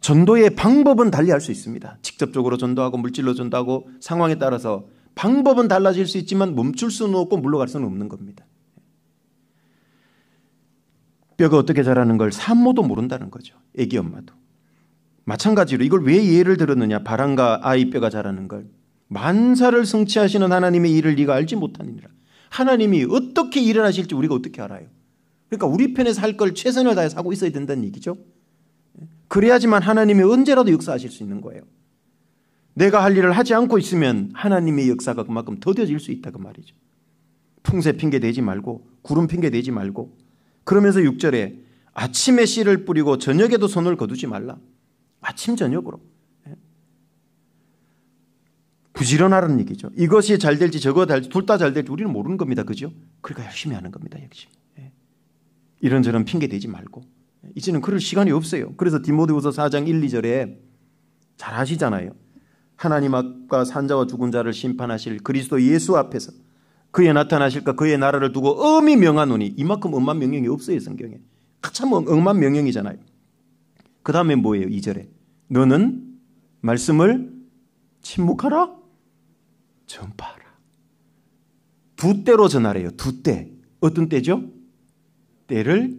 전도의 방법은 달리할 수 있습니다. 직접적으로 전도하고 물질로 전도하고 상황에 따라서 방법은 달라질 수 있지만 멈출 수는 없고 물러갈 수는 없는 겁니다. 뼈가 어떻게 자라는 걸 산모도 모른다는 거죠. 애기 엄마도. 마찬가지로 이걸 왜 예를 들었느냐. 바람과 아이 뼈가 자라는 걸. 만사를 성취하시는 하나님의 일을 네가 알지 못하느니라. 하나님이 어떻게 일을 하실지 우리가 어떻게 알아요? 그러니까 우리 편에서 할 걸 최선을 다해서 하고 있어야 된다는 얘기죠. 그래야지만 하나님이 언제라도 역사하실 수 있는 거예요. 내가 할 일을 하지 않고 있으면 하나님의 역사가 그만큼 더뎌질 수 있다 그 말이죠. 풍세 핑계 대지 말고 구름 핑계 대지 말고 그러면서 6절에 아침에 씨를 뿌리고 저녁에도 손을 거두지 말라. 아침 저녁으로. 부지런하라는 얘기죠. 이것이 잘 될지 저거 될지 둘 다 잘 될지 우리는 모르는 겁니다. 그죠? 그러니까 열심히 하는 겁니다. 열심히. 이런저런 핑계 대지 말고. 이제는 그럴 시간이 없어요. 그래서 디모데후서 4장 1, 2절에 잘 아시잖아요. 하나님 앞과 산자와 죽은 자를 심판하실 그리스도 예수 앞에서 그의 나타나실까 그의 나라를 두고 엄히 명하노니 이만큼 엄한 명령이 없어요. 성경에. 참 엄한 명령이잖아요. 그 다음에 뭐예요? 2절에 너는 말씀을 침묵하라 전파하라. 두 때로 전하래요. 두 때. 어떤 때죠? 때를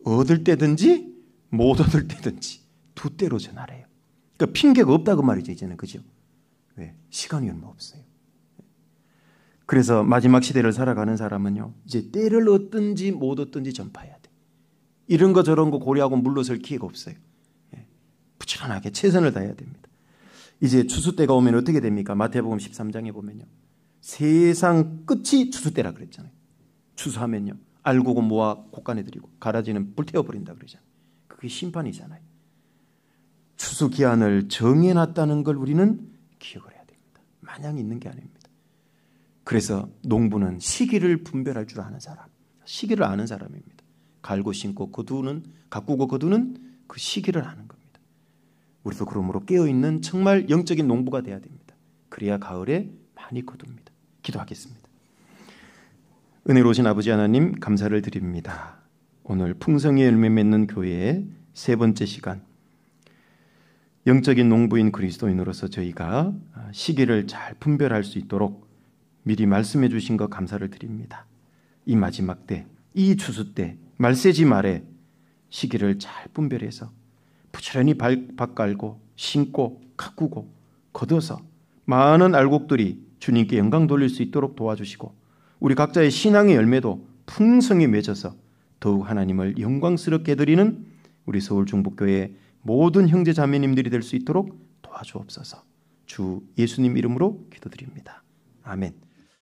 얻을 때든지 못 얻을 때든지 두 때로 전하래요. 그러니까 핑계가 없다고 말이죠. 이제는. 그죠? 왜? 시간이 얼마 없어요. 그래서 마지막 시대를 살아가는 사람은요. 이제 때를 얻든지 못 얻든지 전파해야 돼. 이런 거 저런 거 고려하고 물러설 기회가 없어요. 부지런하게 최선을 다해야 됩니다. 이제 추수 때가 오면 어떻게 됩니까? 마태복음 13장에 보면요. 세상 끝이 추수 때라 그랬잖아요. 추수하면요. 알고고 모아 곡간에 들이고 가라지는 불태워버린다 그러잖아요. 그게 심판이잖아요. 추수 기한을 정해놨다는 걸 우리는 기억을 해야 됩니다. 마냥 있는 게 아닙니다. 그래서 농부는 시기를 분별할 줄 아는 사람, 시기를 아는 사람입니다. 갈고 심고 거두는, 가꾸고 거두는 그 시기를 아는 겁니다. 우리도 그러므로 깨어있는 정말 영적인 농부가 돼야 됩니다. 그래야 가을에 많이 거둡니다. 기도하겠습니다. 은혜로우신 아버지 하나님 감사를 드립니다. 오늘 풍성의 열매 맺는 교회의 세 번째 시간, 영적인 농부인 그리스도인으로서 저희가 시기를 잘 분별할 수 있도록 미리 말씀해 주신 것 감사를 드립니다. 이 마지막 때, 이 추수 때, 말세지 말에 시기를 잘 분별해서 부지런히 밭 깔고 심고 가꾸고 거둬서 많은 알곡들이 주님께 영광 돌릴 수 있도록 도와주시고 우리 각자의 신앙의 열매도 풍성히 맺어서 더욱 하나님을 영광스럽게 드리는 우리 서울중복교회 모든 형제 자매님들이 될 수 있도록 도와주옵소서. 주 예수님 이름으로 기도드립니다. 아멘.